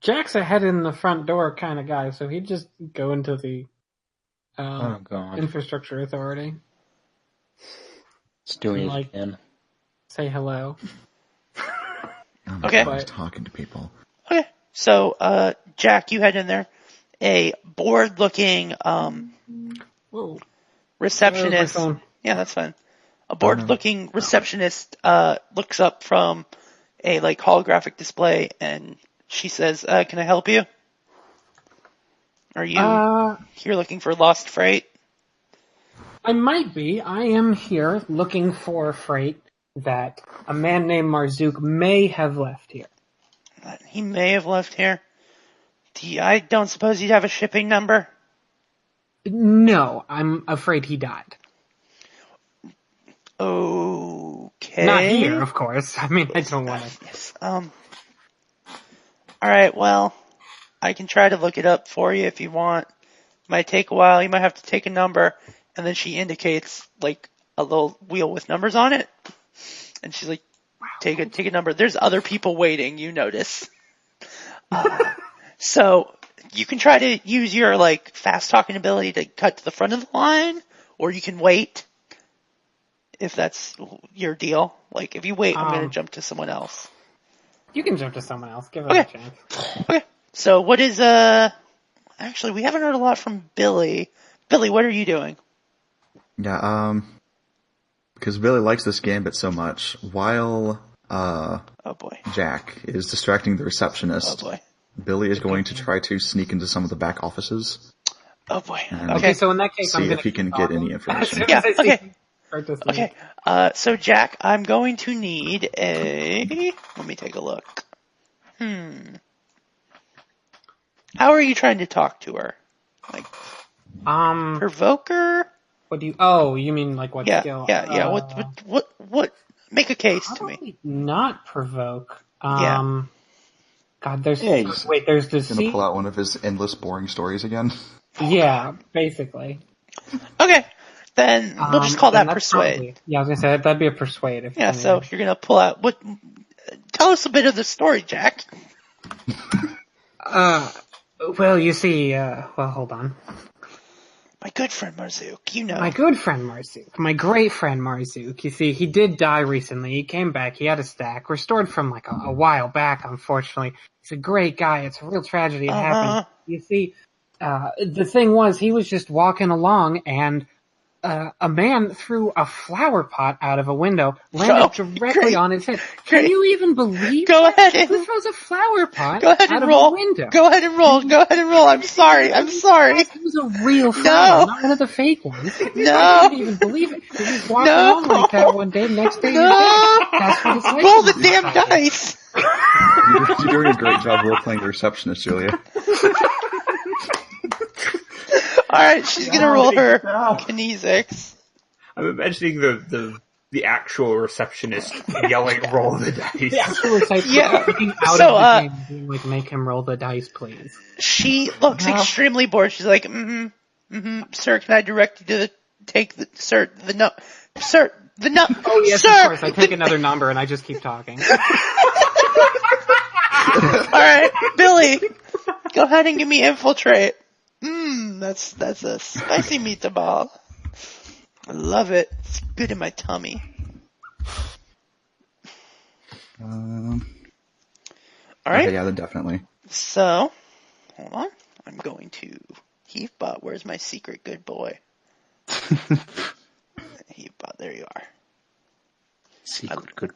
Jack's a head in the front door kind of guy, so he'd just go into the Oh, God. Infrastructure Authority. It's doing Like- it again. Say hello. Okay. He's talking to people. Okay, so Jack, you head in there. A bored-looking Whoa. receptionist. Where's my phone? Yeah, that's fine. A bored-looking receptionist looks up from a like holographic display, and she says, "Can I help you? Are you here looking for lost freight?" I might be. I am here looking for freight that a man named Marzook may have left here. He may have left here. I don't suppose you'd have a shipping number? No, I'm afraid he died. Okay. Not here, of course. I mean, I don't want to. Yes. Alright, well, I can try to look it up for you if you want. Might take a while. You might have to take a number. And then she indicates, like, a little wheel with numbers on it. And she's like, take a number. There's other people waiting, you notice. So, you can try to use your, like, fast-talking ability to cut to the front of the line, or you can wait, if that's your deal. Like, if you wait, I'm going to jump to someone else. You can jump to someone else. Give it a chance. Okay. So, what is, actually, we haven't heard a lot from Billy. Billy, what are you doing? Yeah, because Billy likes this gambit so much, while, Oh boy. Jack is distracting the receptionist, Oh boy. Billy is going to try to sneak into some of the back offices Oh boy. and Okay, so in that case, I'm see going if he can get any information. Yeah, okay. Okay. Okay. So Jack, I'm going to need a... Let me take a look. How are you trying to talk to her? Like, provoke her? What do you? Oh, you mean like what Yeah, skill? yeah. What? Make a case to me. Probably not provoke. Yeah. God, there's Yeah, he's wait. There's Gonna deceit. pull out one of his endless boring stories again. Yeah, basically. Okay. Then we'll just call then that that's persuade. probably- yeah, I was gonna say that'd be a persuade. If Yeah, so you're gonna pull out what? Tell us a bit of the story, Jack. Well, you see, well, hold on. My good friend Marzook, you know. My good friend Marzook, my great friend Marzook. You see, he did die recently. He came back. He had a stack restored from like a while back. Unfortunately, he's a great guy. It's a real tragedy. It happened. You see, the thing was, he was just walking along, and a man threw a flower pot out of a window, landed directly on his head. Can you even believe? Go ahead and Who throws a flower pot go ahead out and of roll. a window? Go ahead and roll. Go ahead and roll. I'm sorry. It was a real flower, not one of the fake ones. No. I couldn't even believe it. He was walking along like that one day, next day he was dead. That's what it's like. Roll the damn dice. You're doing a great job role-playing the receptionist, Julia. Alright, she's gonna roll her kinesics. I'm imagining the actual receptionist yelling, "Roll the dice." Yeah, so it's like looking out So, of the game, being like, make him roll the dice, please. She looks extremely bored. She's like, sir, can I direct you to the no. Oh yes, sir, of course. I take another number and I just keep talking. Alright, Billy, Go ahead and give me infiltrate. That's a spicy meatball. I love it. It's good in my tummy. All right. Okay, yeah, then definitely. So, hold on. I'm going to Heavebot. Where's my secret good boy? Heavebot, there you are. Secret good.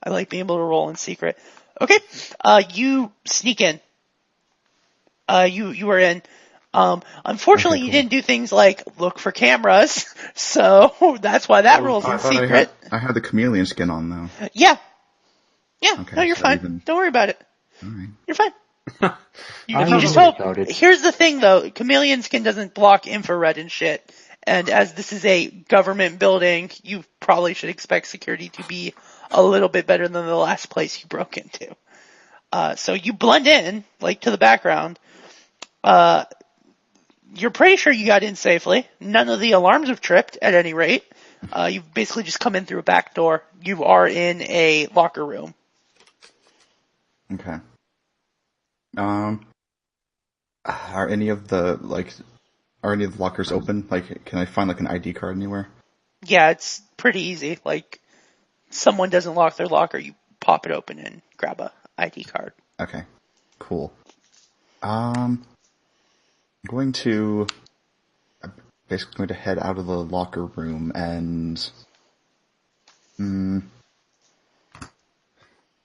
I like being able to roll in secret. Okay, you sneak in. You were in. Unfortunately, Okay, cool. you didn't do things like look for cameras, so that's why that rolls in secret. I had the chameleon skin on, though. Yeah. Okay, No, you're so fine. even- Don't worry about it. All right. You're fine. You I'm just worried hope. about it. Here's the thing, though. Chameleon skin doesn't block infrared and shit. And as this is a government building, you probably should expect security to be a little bit better than the last place you broke into. So you blend in, like, to the background. You're pretty sure you got in safely. None of the alarms have tripped, at any rate. You've basically just come in through a back door. You are in a locker room. Okay. Are any of the lockers open? Like, can I find like an ID card anywhere? Yeah, it's pretty easy. Like, someone doesn't lock their locker, you pop it open and grab a ID card. Okay. Cool. I'm basically going to head out of the locker room and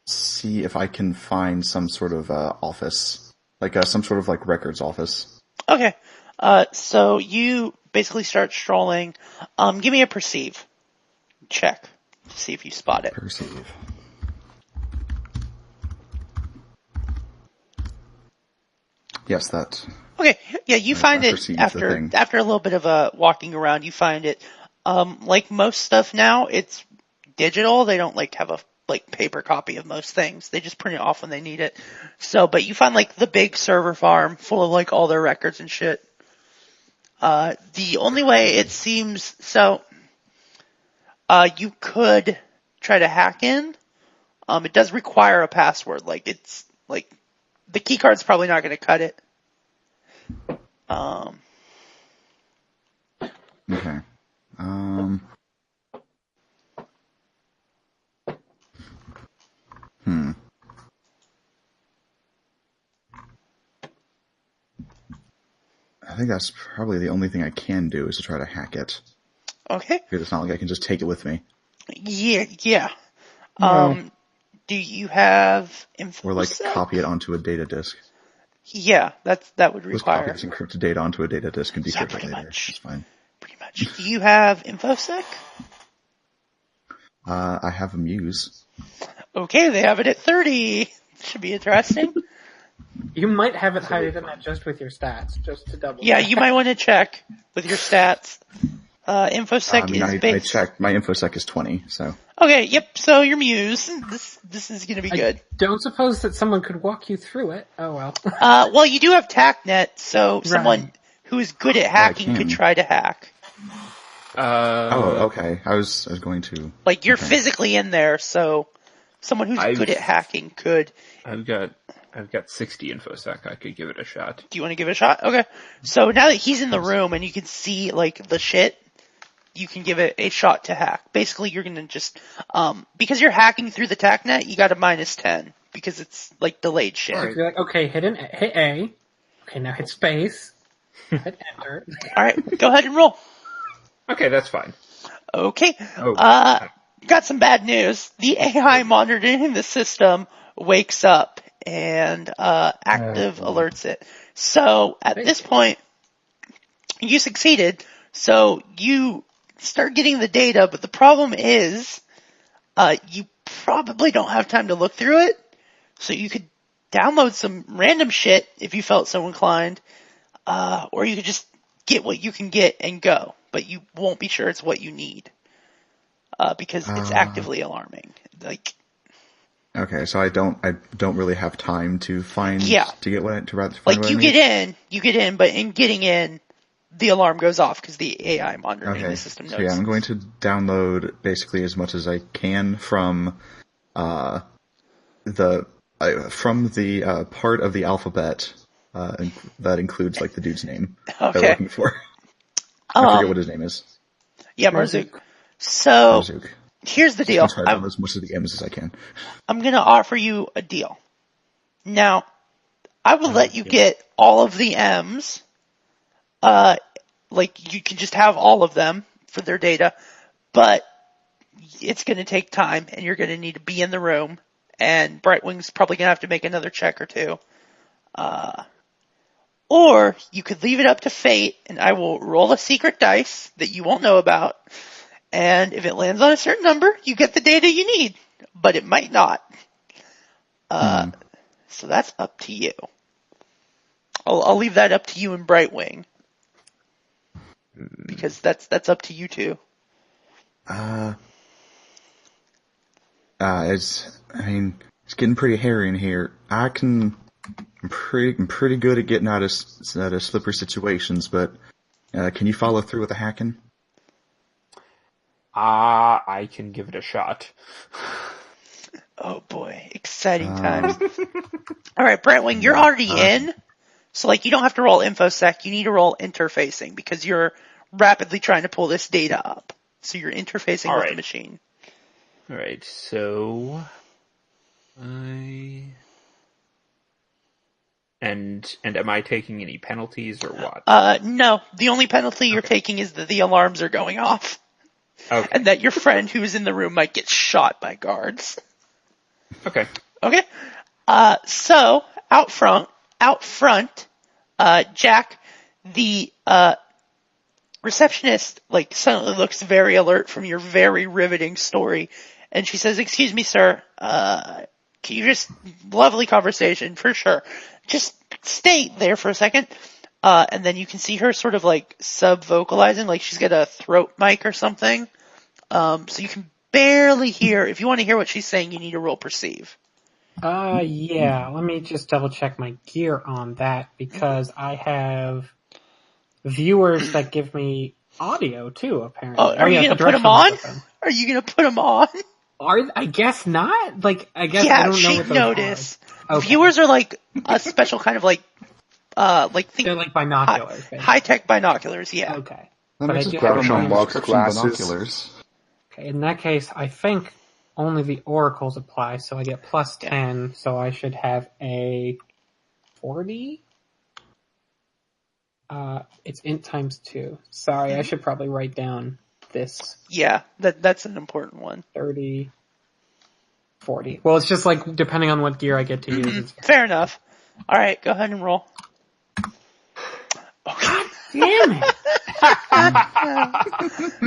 see if I can find some sort of office, like some sort of like records office. Okay. So you basically start strolling. Give me a perceive check to see if you spot it. Perceive. Yes, that. Okay. Yeah, you find I it perceive the after thing. a little bit of walking around. You find it. Like most stuff now, it's digital. They don't like have a paper copy of most things. They just print it off when they need it. So, but you find like the big server farm full of like all their records and shit. The only way it seems you could try to hack in. It does require a password. Like it's like the key card's probably not going to cut it. Okay. I think that's probably the only thing I can do is to try to hack it. Okay. Because it's not like I can just take it with me. Yeah. Do you have info? Or like copy it onto a data disk. Yeah, that would Just copy require. this encrypted data onto a data disk and decrypt it pretty later. much. That's fine. Pretty much. Do you have InfoSec? I have a Muse. Okay, they have it at 30. Should be interesting. You might have it hidden in that just with your stats, just to double. Yeah, check. you might want to check with your stats. InfoSec I mean, is I based. checked. My InfoSec is 20, so. Okay, yep. So your Muse. This is going to be good. Don't suppose that someone could walk you through it. Oh well. Well, you do have TACnet, so someone who is good at hacking could can. try to hack. Okay. I was going to. Like you're physically in there, so someone who's good at hacking could. I've got 60 infosec. I could give it a shot. Do you want to give it a shot? Okay. So now that he's in the room and you can see like the shit, you can give it a shot to hack. Basically, you're gonna just because you're hacking through the TACnet, you got a -10 because it's like delayed shit. So you're like, okay, hit A. Okay, now hit space. Hit enter. All right, go ahead and roll. Okay, that's fine. Okay. Oh. Got some bad news. The AI monitoring the system wakes up and active alerts it. So at this point, you succeeded. So you start getting the data, but the problem is you probably don't have time to look through it. So you could download some random shit if you felt so inclined, or you could just get what you can get and go, but you won't be sure it's what you need because it's actively alarming. Like, Okay, so I don't really have time to find to get what I, to find like what you I need? get in, but in getting in, the alarm goes off because the AI monitoring Okay, the system knows. so yeah, I'm going to download basically as much as I can from the from the part of the alphabet that includes like the dude's name that we're Okay. looking for. I forget what his name is. Yeah, Marzook. So, Marzook. here's the I'm deal. trying to find as much of the M's as I can. I'm going to offer you a deal. Now, I will let you get all of the M's. Like, you can just have all of them for their data, but it's going to take time, and you're going to need to be in the room, and Brightwing's probably going to have to make another check or two. Or you could leave it up to fate, and I will roll a secret dice that you won't know about, and if it lands on a certain number, you get the data you need, but it might not. So that's up to you. I'll leave that up to you and Brightwing. Because that's up to you two. It's getting pretty hairy in here. I'm pretty good at getting out of slippery situations, but can you follow through with the hacking? I can give it a shot. Oh boy, exciting times. Alright, Brightwing, you're already in. So like you don't have to roll infosec, you need to roll interfacing because you're rapidly trying to pull this data up. So you're interfacing with the machine. Alright, so And am I taking any penalties or what? No. The only penalty you're taking is that the alarms are going off. Okay. And that your friend who's in the room might get shot by guards. Okay. Okay. So out front, Jack, the receptionist, like, suddenly looks very alert from your very riveting story, and she says, "Excuse me, sir, can you just, lovely conversation, for sure. Just stay there for a second." And then you can see her sort of like sub-vocalizing, like she's got a throat mic or something. So you can barely hear. If you want to hear what she's saying, you need to roll perceive. Yeah, let me just double check my gear on that because I have viewers that give me audio too, apparently. Oh, are you going to put them on? Are you going to put them on? I guess not. Like, I guess yeah, I don't know she'd what those notice. are. Okay. Viewers are like a special kind of like think they're like binoculars. High-tech binoculars, yeah. Okay. Let But me I just do grab have some my prescription glasses. binoculars. Okay, in that case, I think only the oracles apply, so I get plus 10, so I should have a 40? It's int times 2. Sorry, I should probably write down this. Yeah, that's an important one. 30, 40. Well, it's just like, depending on what gear I get to use. Fair enough. Alright, go ahead and roll. Oh, God damn it!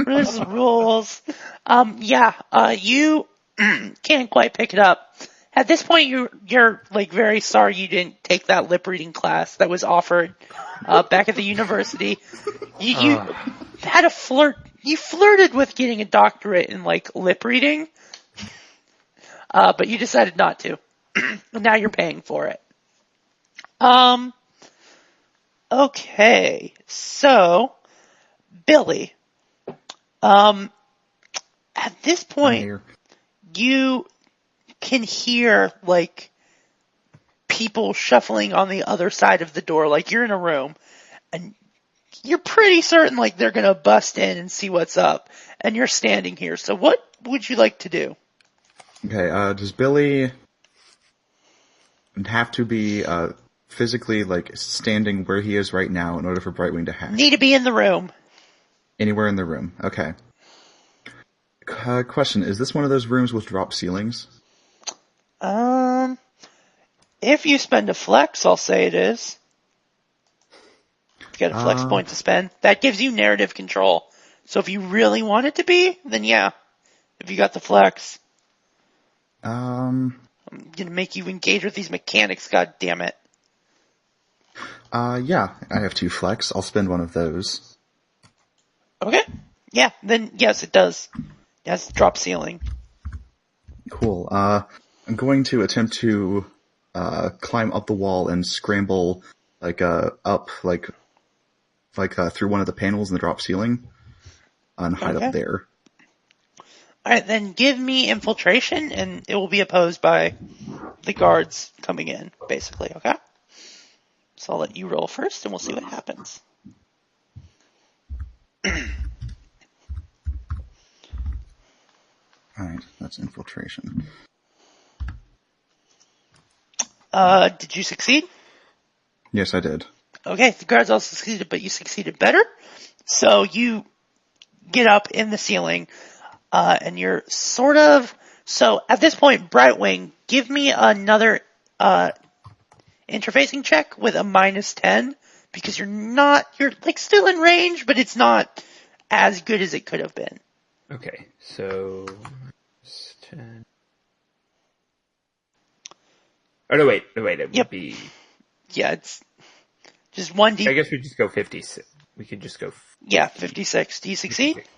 There's rules. You can't quite pick it up. At this point, you're like very sorry you didn't take that lip reading class that was offered back at the university. You had a flirt. You flirted with getting a doctorate in like lip reading, but you decided not to. Now you're paying for it. Okay, so Billy, at this point, you can hear like people shuffling on the other side of the door. Like you're in a room, and you're pretty certain like they're gonna bust in and see what's up, and you're standing here. So what would you like to do? Okay, does Billy have to be physically like standing where he is right now in order for Brightwing to hack? Need to be in the room. Anywhere in the room. Okay. Question, is this one of those rooms with drop ceilings? If you spend a flex, I'll say it is. You got a flex point to spend. That gives you narrative control. So if you really want it to be, then yeah. If you got the flex. I'm gonna make you engage with these mechanics, god damn it. Yeah, I have 2 flex. I'll spend one of those. Okay. Yeah, then yes, it does. It has drop ceiling. Cool. I'm going to attempt to climb up the wall and scramble up through one of the panels in the drop ceiling and hide up there. Alright, then give me infiltration, and it will be opposed by the guards coming in, basically, okay? So I'll let you roll first, and we'll see what happens. Alright, that's infiltration. Did you succeed? Yes, I did. Okay, the guards also succeeded, but you succeeded better. So you get up in the ceiling, and you're sort of... So at this point, Brightwing, give me another interfacing check with a -10, because you're like still in range, but it's not as good as it could have been. Okay, so... -10. Oh, no, wait, it would be... Yeah, it's just 1d... I guess we just go 56. We could just go... Yeah, 56. Do you succeed? 56.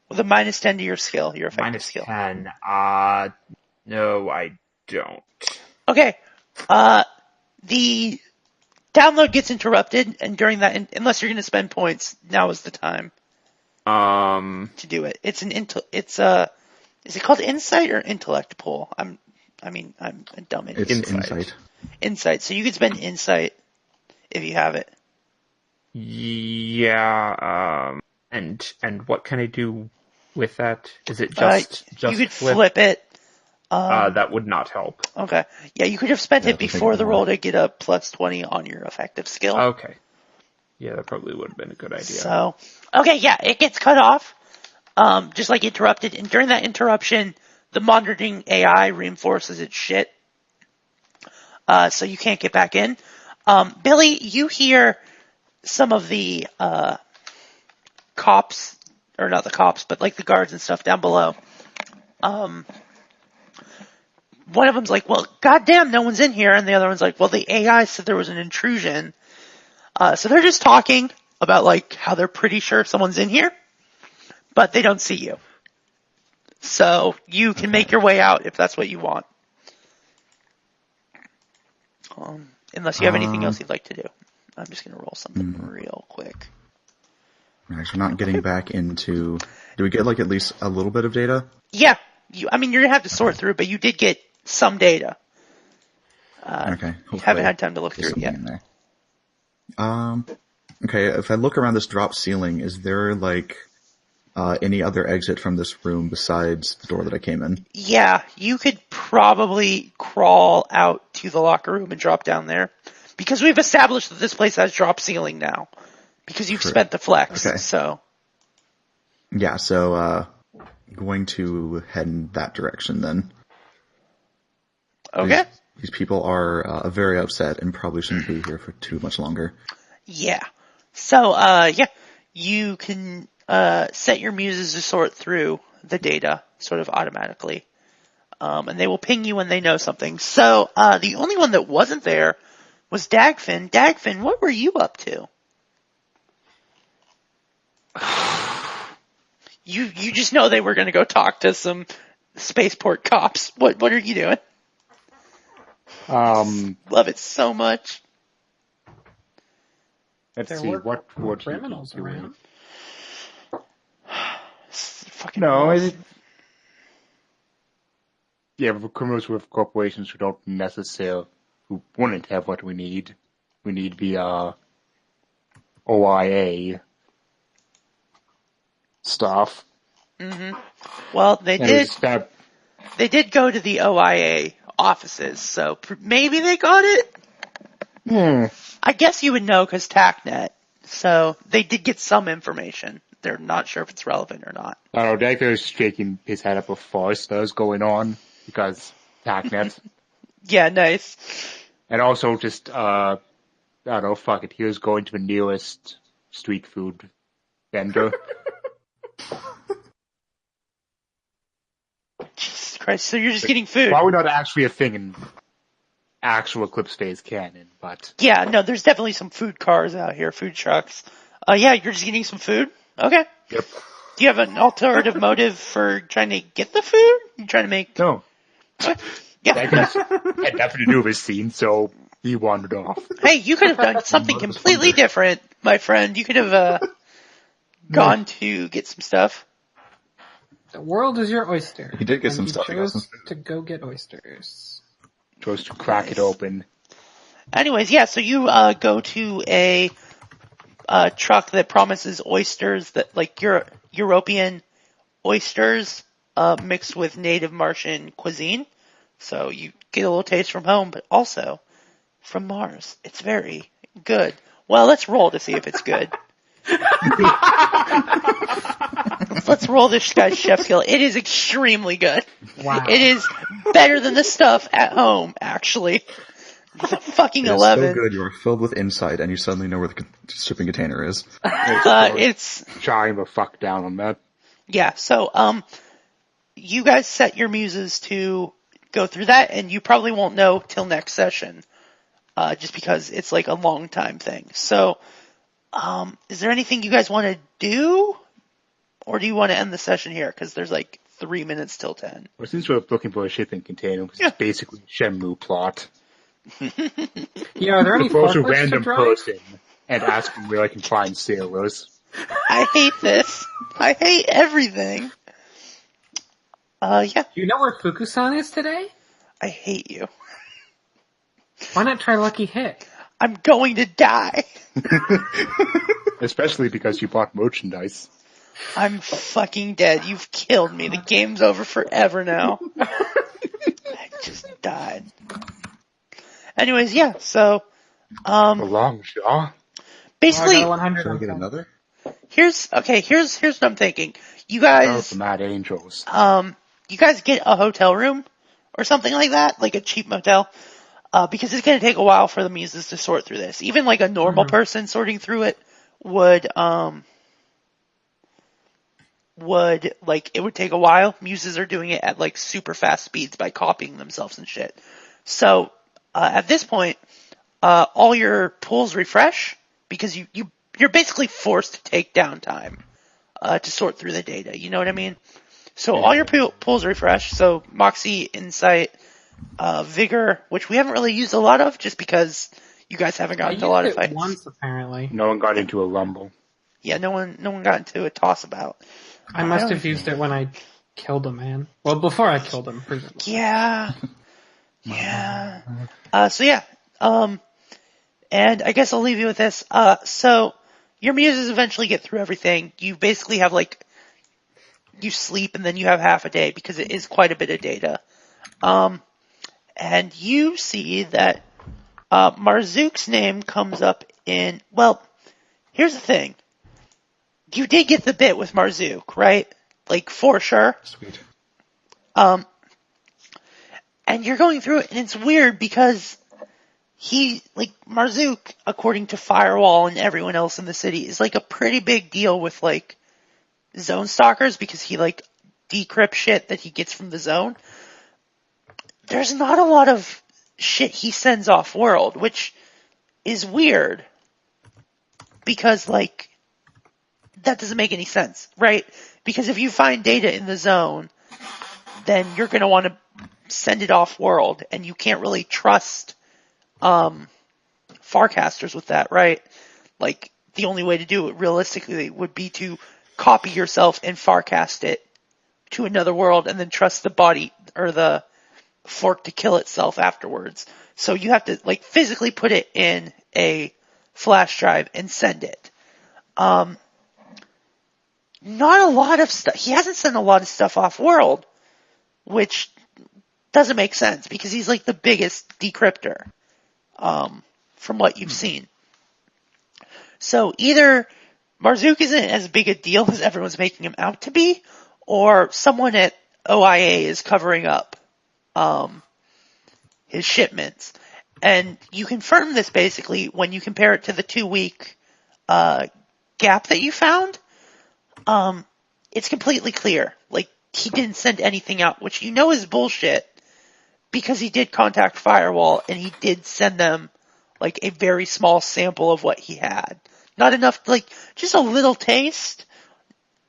With a -10 to your skill, your effective skill. -10. No, I don't. Okay. The download gets interrupted, and during that, unless you're going to spend points, now is the time to do it. Is it called insight or intellect pool? I'm a dumb idiot. It's insight. Insight. So you can spend insight if you have it. Yeah. And what can I do with that? Is it just you could flip it. That would not help. Okay. Yeah, you could have spent it before the roll to get a +20 on your effective skill. Okay. Yeah, that probably would have been a good idea. So, okay, yeah, it gets cut off, just like interrupted, and during that interruption, the monitoring AI reinforces its shit, so you can't get back in. Billy, you hear some of the cops, or not the cops, but like the guards and stuff down below. One of them's like, well, goddamn, no one's in here, and the other one's like, well, the AI said there was an intrusion. So they're just talking about like how they're pretty sure someone's in here, but they don't see you. So you can make your way out if that's what you want. Unless you have anything else you'd like to do. I'm just going to roll something real quick. Right, so we're not getting back into... Do we get like at least a little bit of data? Yeah. You're going to have to sort through, but you did get some data. Okay. You haven't had time to look through it yet. Okay, if I look around this drop ceiling, is there like any other exit from this room besides the door that I came in? Yeah, you could probably crawl out to the locker room and drop down there. Because we've established that this place has drop ceiling now. Because you've spent the flex, okay. So... Yeah, so going to head in that direction then. Okay. These people are very upset and probably shouldn't be here for too much longer. Yeah. So, you can set your muses to sort through the data sort of automatically. And they will ping you when they know something. So, the only one that wasn't there was Dagfinn. Dagfinn, what were you up to? You just know they were going to go talk to some spaceport cops. What are you doing? Love it so much. Let's There see, were what criminals around. Fucking No, balls. yeah, but criminals with corporations who don't necessarily, who wouldn't have what we need. We need the OIA stuff. Mm-hmm. Well, they did go to the OIA offices, so maybe they got it? I guess you would know because TACnet. So they did get some information. They're not sure if it's relevant or not. I don't know, Dagfinn was shaking his head up with force that was going on because TACnet. Yeah, nice. And also just, I don't know, fuck it, he was going to the nearest street food vendor. Jesus Christ, so you're just getting food. Probably not actually a thing in actual Eclipse phase canon, but... Yeah, no, there's definitely some food cars out here, food trucks. Yeah, you're just getting some food? Okay. Yep. Do you have an alternative motive for trying to get the food? You trying to make... No. Yeah. That had nothing to do with his scene, so he wandered off. Hey, you could have done something completely different, my friend. You could have gone to get some stuff. The world is your oyster. He did get and some he stuff. He got some chose to go get oysters. Chose to crack it open. Anyways, yeah, so you go to a truck that promises oysters that like European oysters mixed with native Martian cuisine. So you get a little taste from home, but also from Mars. It's very good. Well, let's roll to see if it's good. Let's roll this guy's chef skill. It is extremely good. Wow. It is better than the stuff at home, actually. It's a fucking It is 11. so good, you are filled with insight, and you suddenly know where the shipping container is. It's Chime the fuck down on that. yeah. So you guys set your muses to go through that, and you probably won't know till next session, just because it's like a long time thing. So, is there anything you guys want to do, or do you want to end the session here? Because there's like 3 minutes till 10. Well, since we're looking for a shipping container, because it's basically a Shenmue plot. Yeah, are there any Propose a forklifts to random drive? person and ask them where I can find sailors. I hate this. I hate everything. Yeah, Do you know where Fukusan is today? I hate you. Why not try Lucky Hit? I'm going to die. Especially because you bought merchandise. I'm fucking dead. You've killed me. The game's over forever now. I just died. Anyways, yeah, so, Belong, Shaw. basically, I got 100 Should I on get top. another? here's what I'm thinking. You Oh, guys, the Mad Angels. you guys get a hotel room or something like that, like a cheap motel, because it's gonna take a while for the muses to sort through this. Even like a normal person sorting through it would it would take a while. Muses are doing it at like super fast speeds by copying themselves and shit. So, at this point, all your pools refresh because you're basically forced to take downtime, to sort through the data. You know what I mean? So all your pools refresh. So Moxie, Insight, Vigor, which we haven't really used a lot of just because you guys haven't gotten into a lot of used it fights. once, apparently. No one got into a rumble. Yeah, no one got into a toss about. I must have used it when I killed a man. Well, before I killed him, presumably. Yeah. Yeah. So yeah. And I guess I'll leave you with this. So your muses eventually get through everything. You basically have like, you sleep and then you have half a day because it is quite a bit of data. And you see that, Marzook's name comes up in, well, here's the thing. You did get the bit with Marzook, right? Like, for sure. Sweet. And you're going through it, and it's weird because Marzook, according to Firewall and everyone else in the city, is like a pretty big deal with like zone stalkers because he like decrypts shit that he gets from the zone. There's not a lot of shit he sends off world, which is weird because like that doesn't make any sense, right? Because if you find data in the zone, then you're going to want to send it off world, and you can't really trust Farcasters with that, right? Like, the only way to do it realistically would be to copy yourself and Farcast it to another world and then trust the body or the fork to kill itself afterwards. So you have to like physically put it in a flash drive and send it. Not a lot of stuff. He hasn't sent a lot of stuff off world, which doesn't make sense because he's like the biggest decryptor, from what you've seen. So either Marzook isn't as big a deal as everyone's making him out to be, or someone at OIA is covering up, his shipments. And you confirm this basically when you compare it to the 2-week, gap that you found. It's completely clear. Like, he didn't send anything out, which you know is bullshit, because he did contact Firewall, and he did send them, like, a very small sample of what he had. Not enough, like, just a little taste.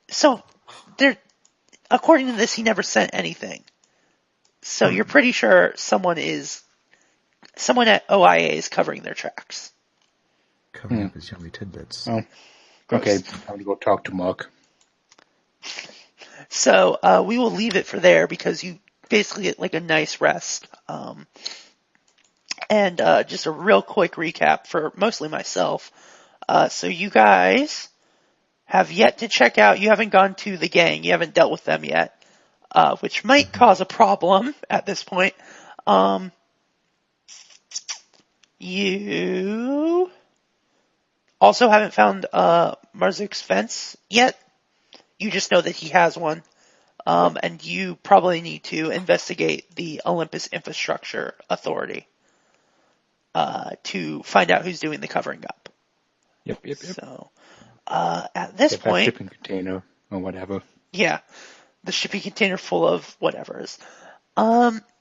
So, according to this, he never sent anything. So you're pretty sure someone at OIA is covering their tracks. Covering up his yummy tidbits. Oh. Okay, I'm going to go talk to Mark. So we will leave it for there because you basically get like a nice rest. And just a real quick recap for mostly myself. So you guys have yet to check out, you haven't gone to the gang, you haven't dealt with them yet, which might cause a problem at this point. You also haven't found Marzuk's fence yet. You just know that he has one. And you probably need to investigate the Olympus Infrastructure Authority to find out who's doing the covering up. Yep. So, at this Get that point, shipping container or whatever. yeah, the shipping container full of whatevers.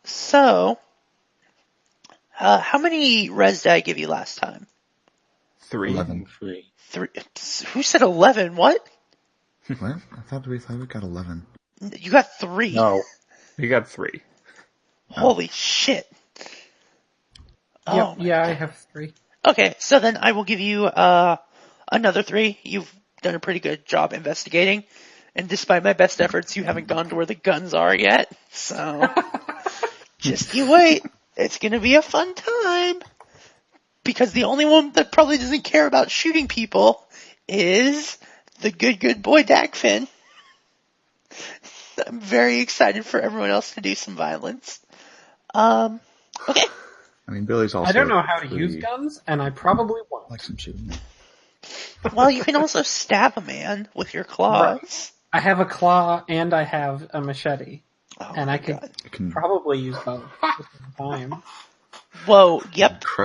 So, how many res did I give you last time? 3. 11. 3. 3. Who said 11? What? What? I thought we got 11. You got 3. No. You got 3. Holy shit. Oh, yeah, I have 3. okay, so then I will give you another 3. You've done a pretty good job investigating, and despite my best efforts, you haven't gone to where the guns are yet. So just you wait. It's gonna be a fun time. Because the only one that probably doesn't care about shooting people is the good boy Dagfinn. I'm very excited for everyone else to do some violence. Okay. I mean, Billy's also. I don't know how to pretty- use guns, and I probably won't. like some shooting. Well, you can also stab a man with your claws. I have a claw and I have a machete, Oh and my I could God. I can probably use both at the same time. Whoa, yep.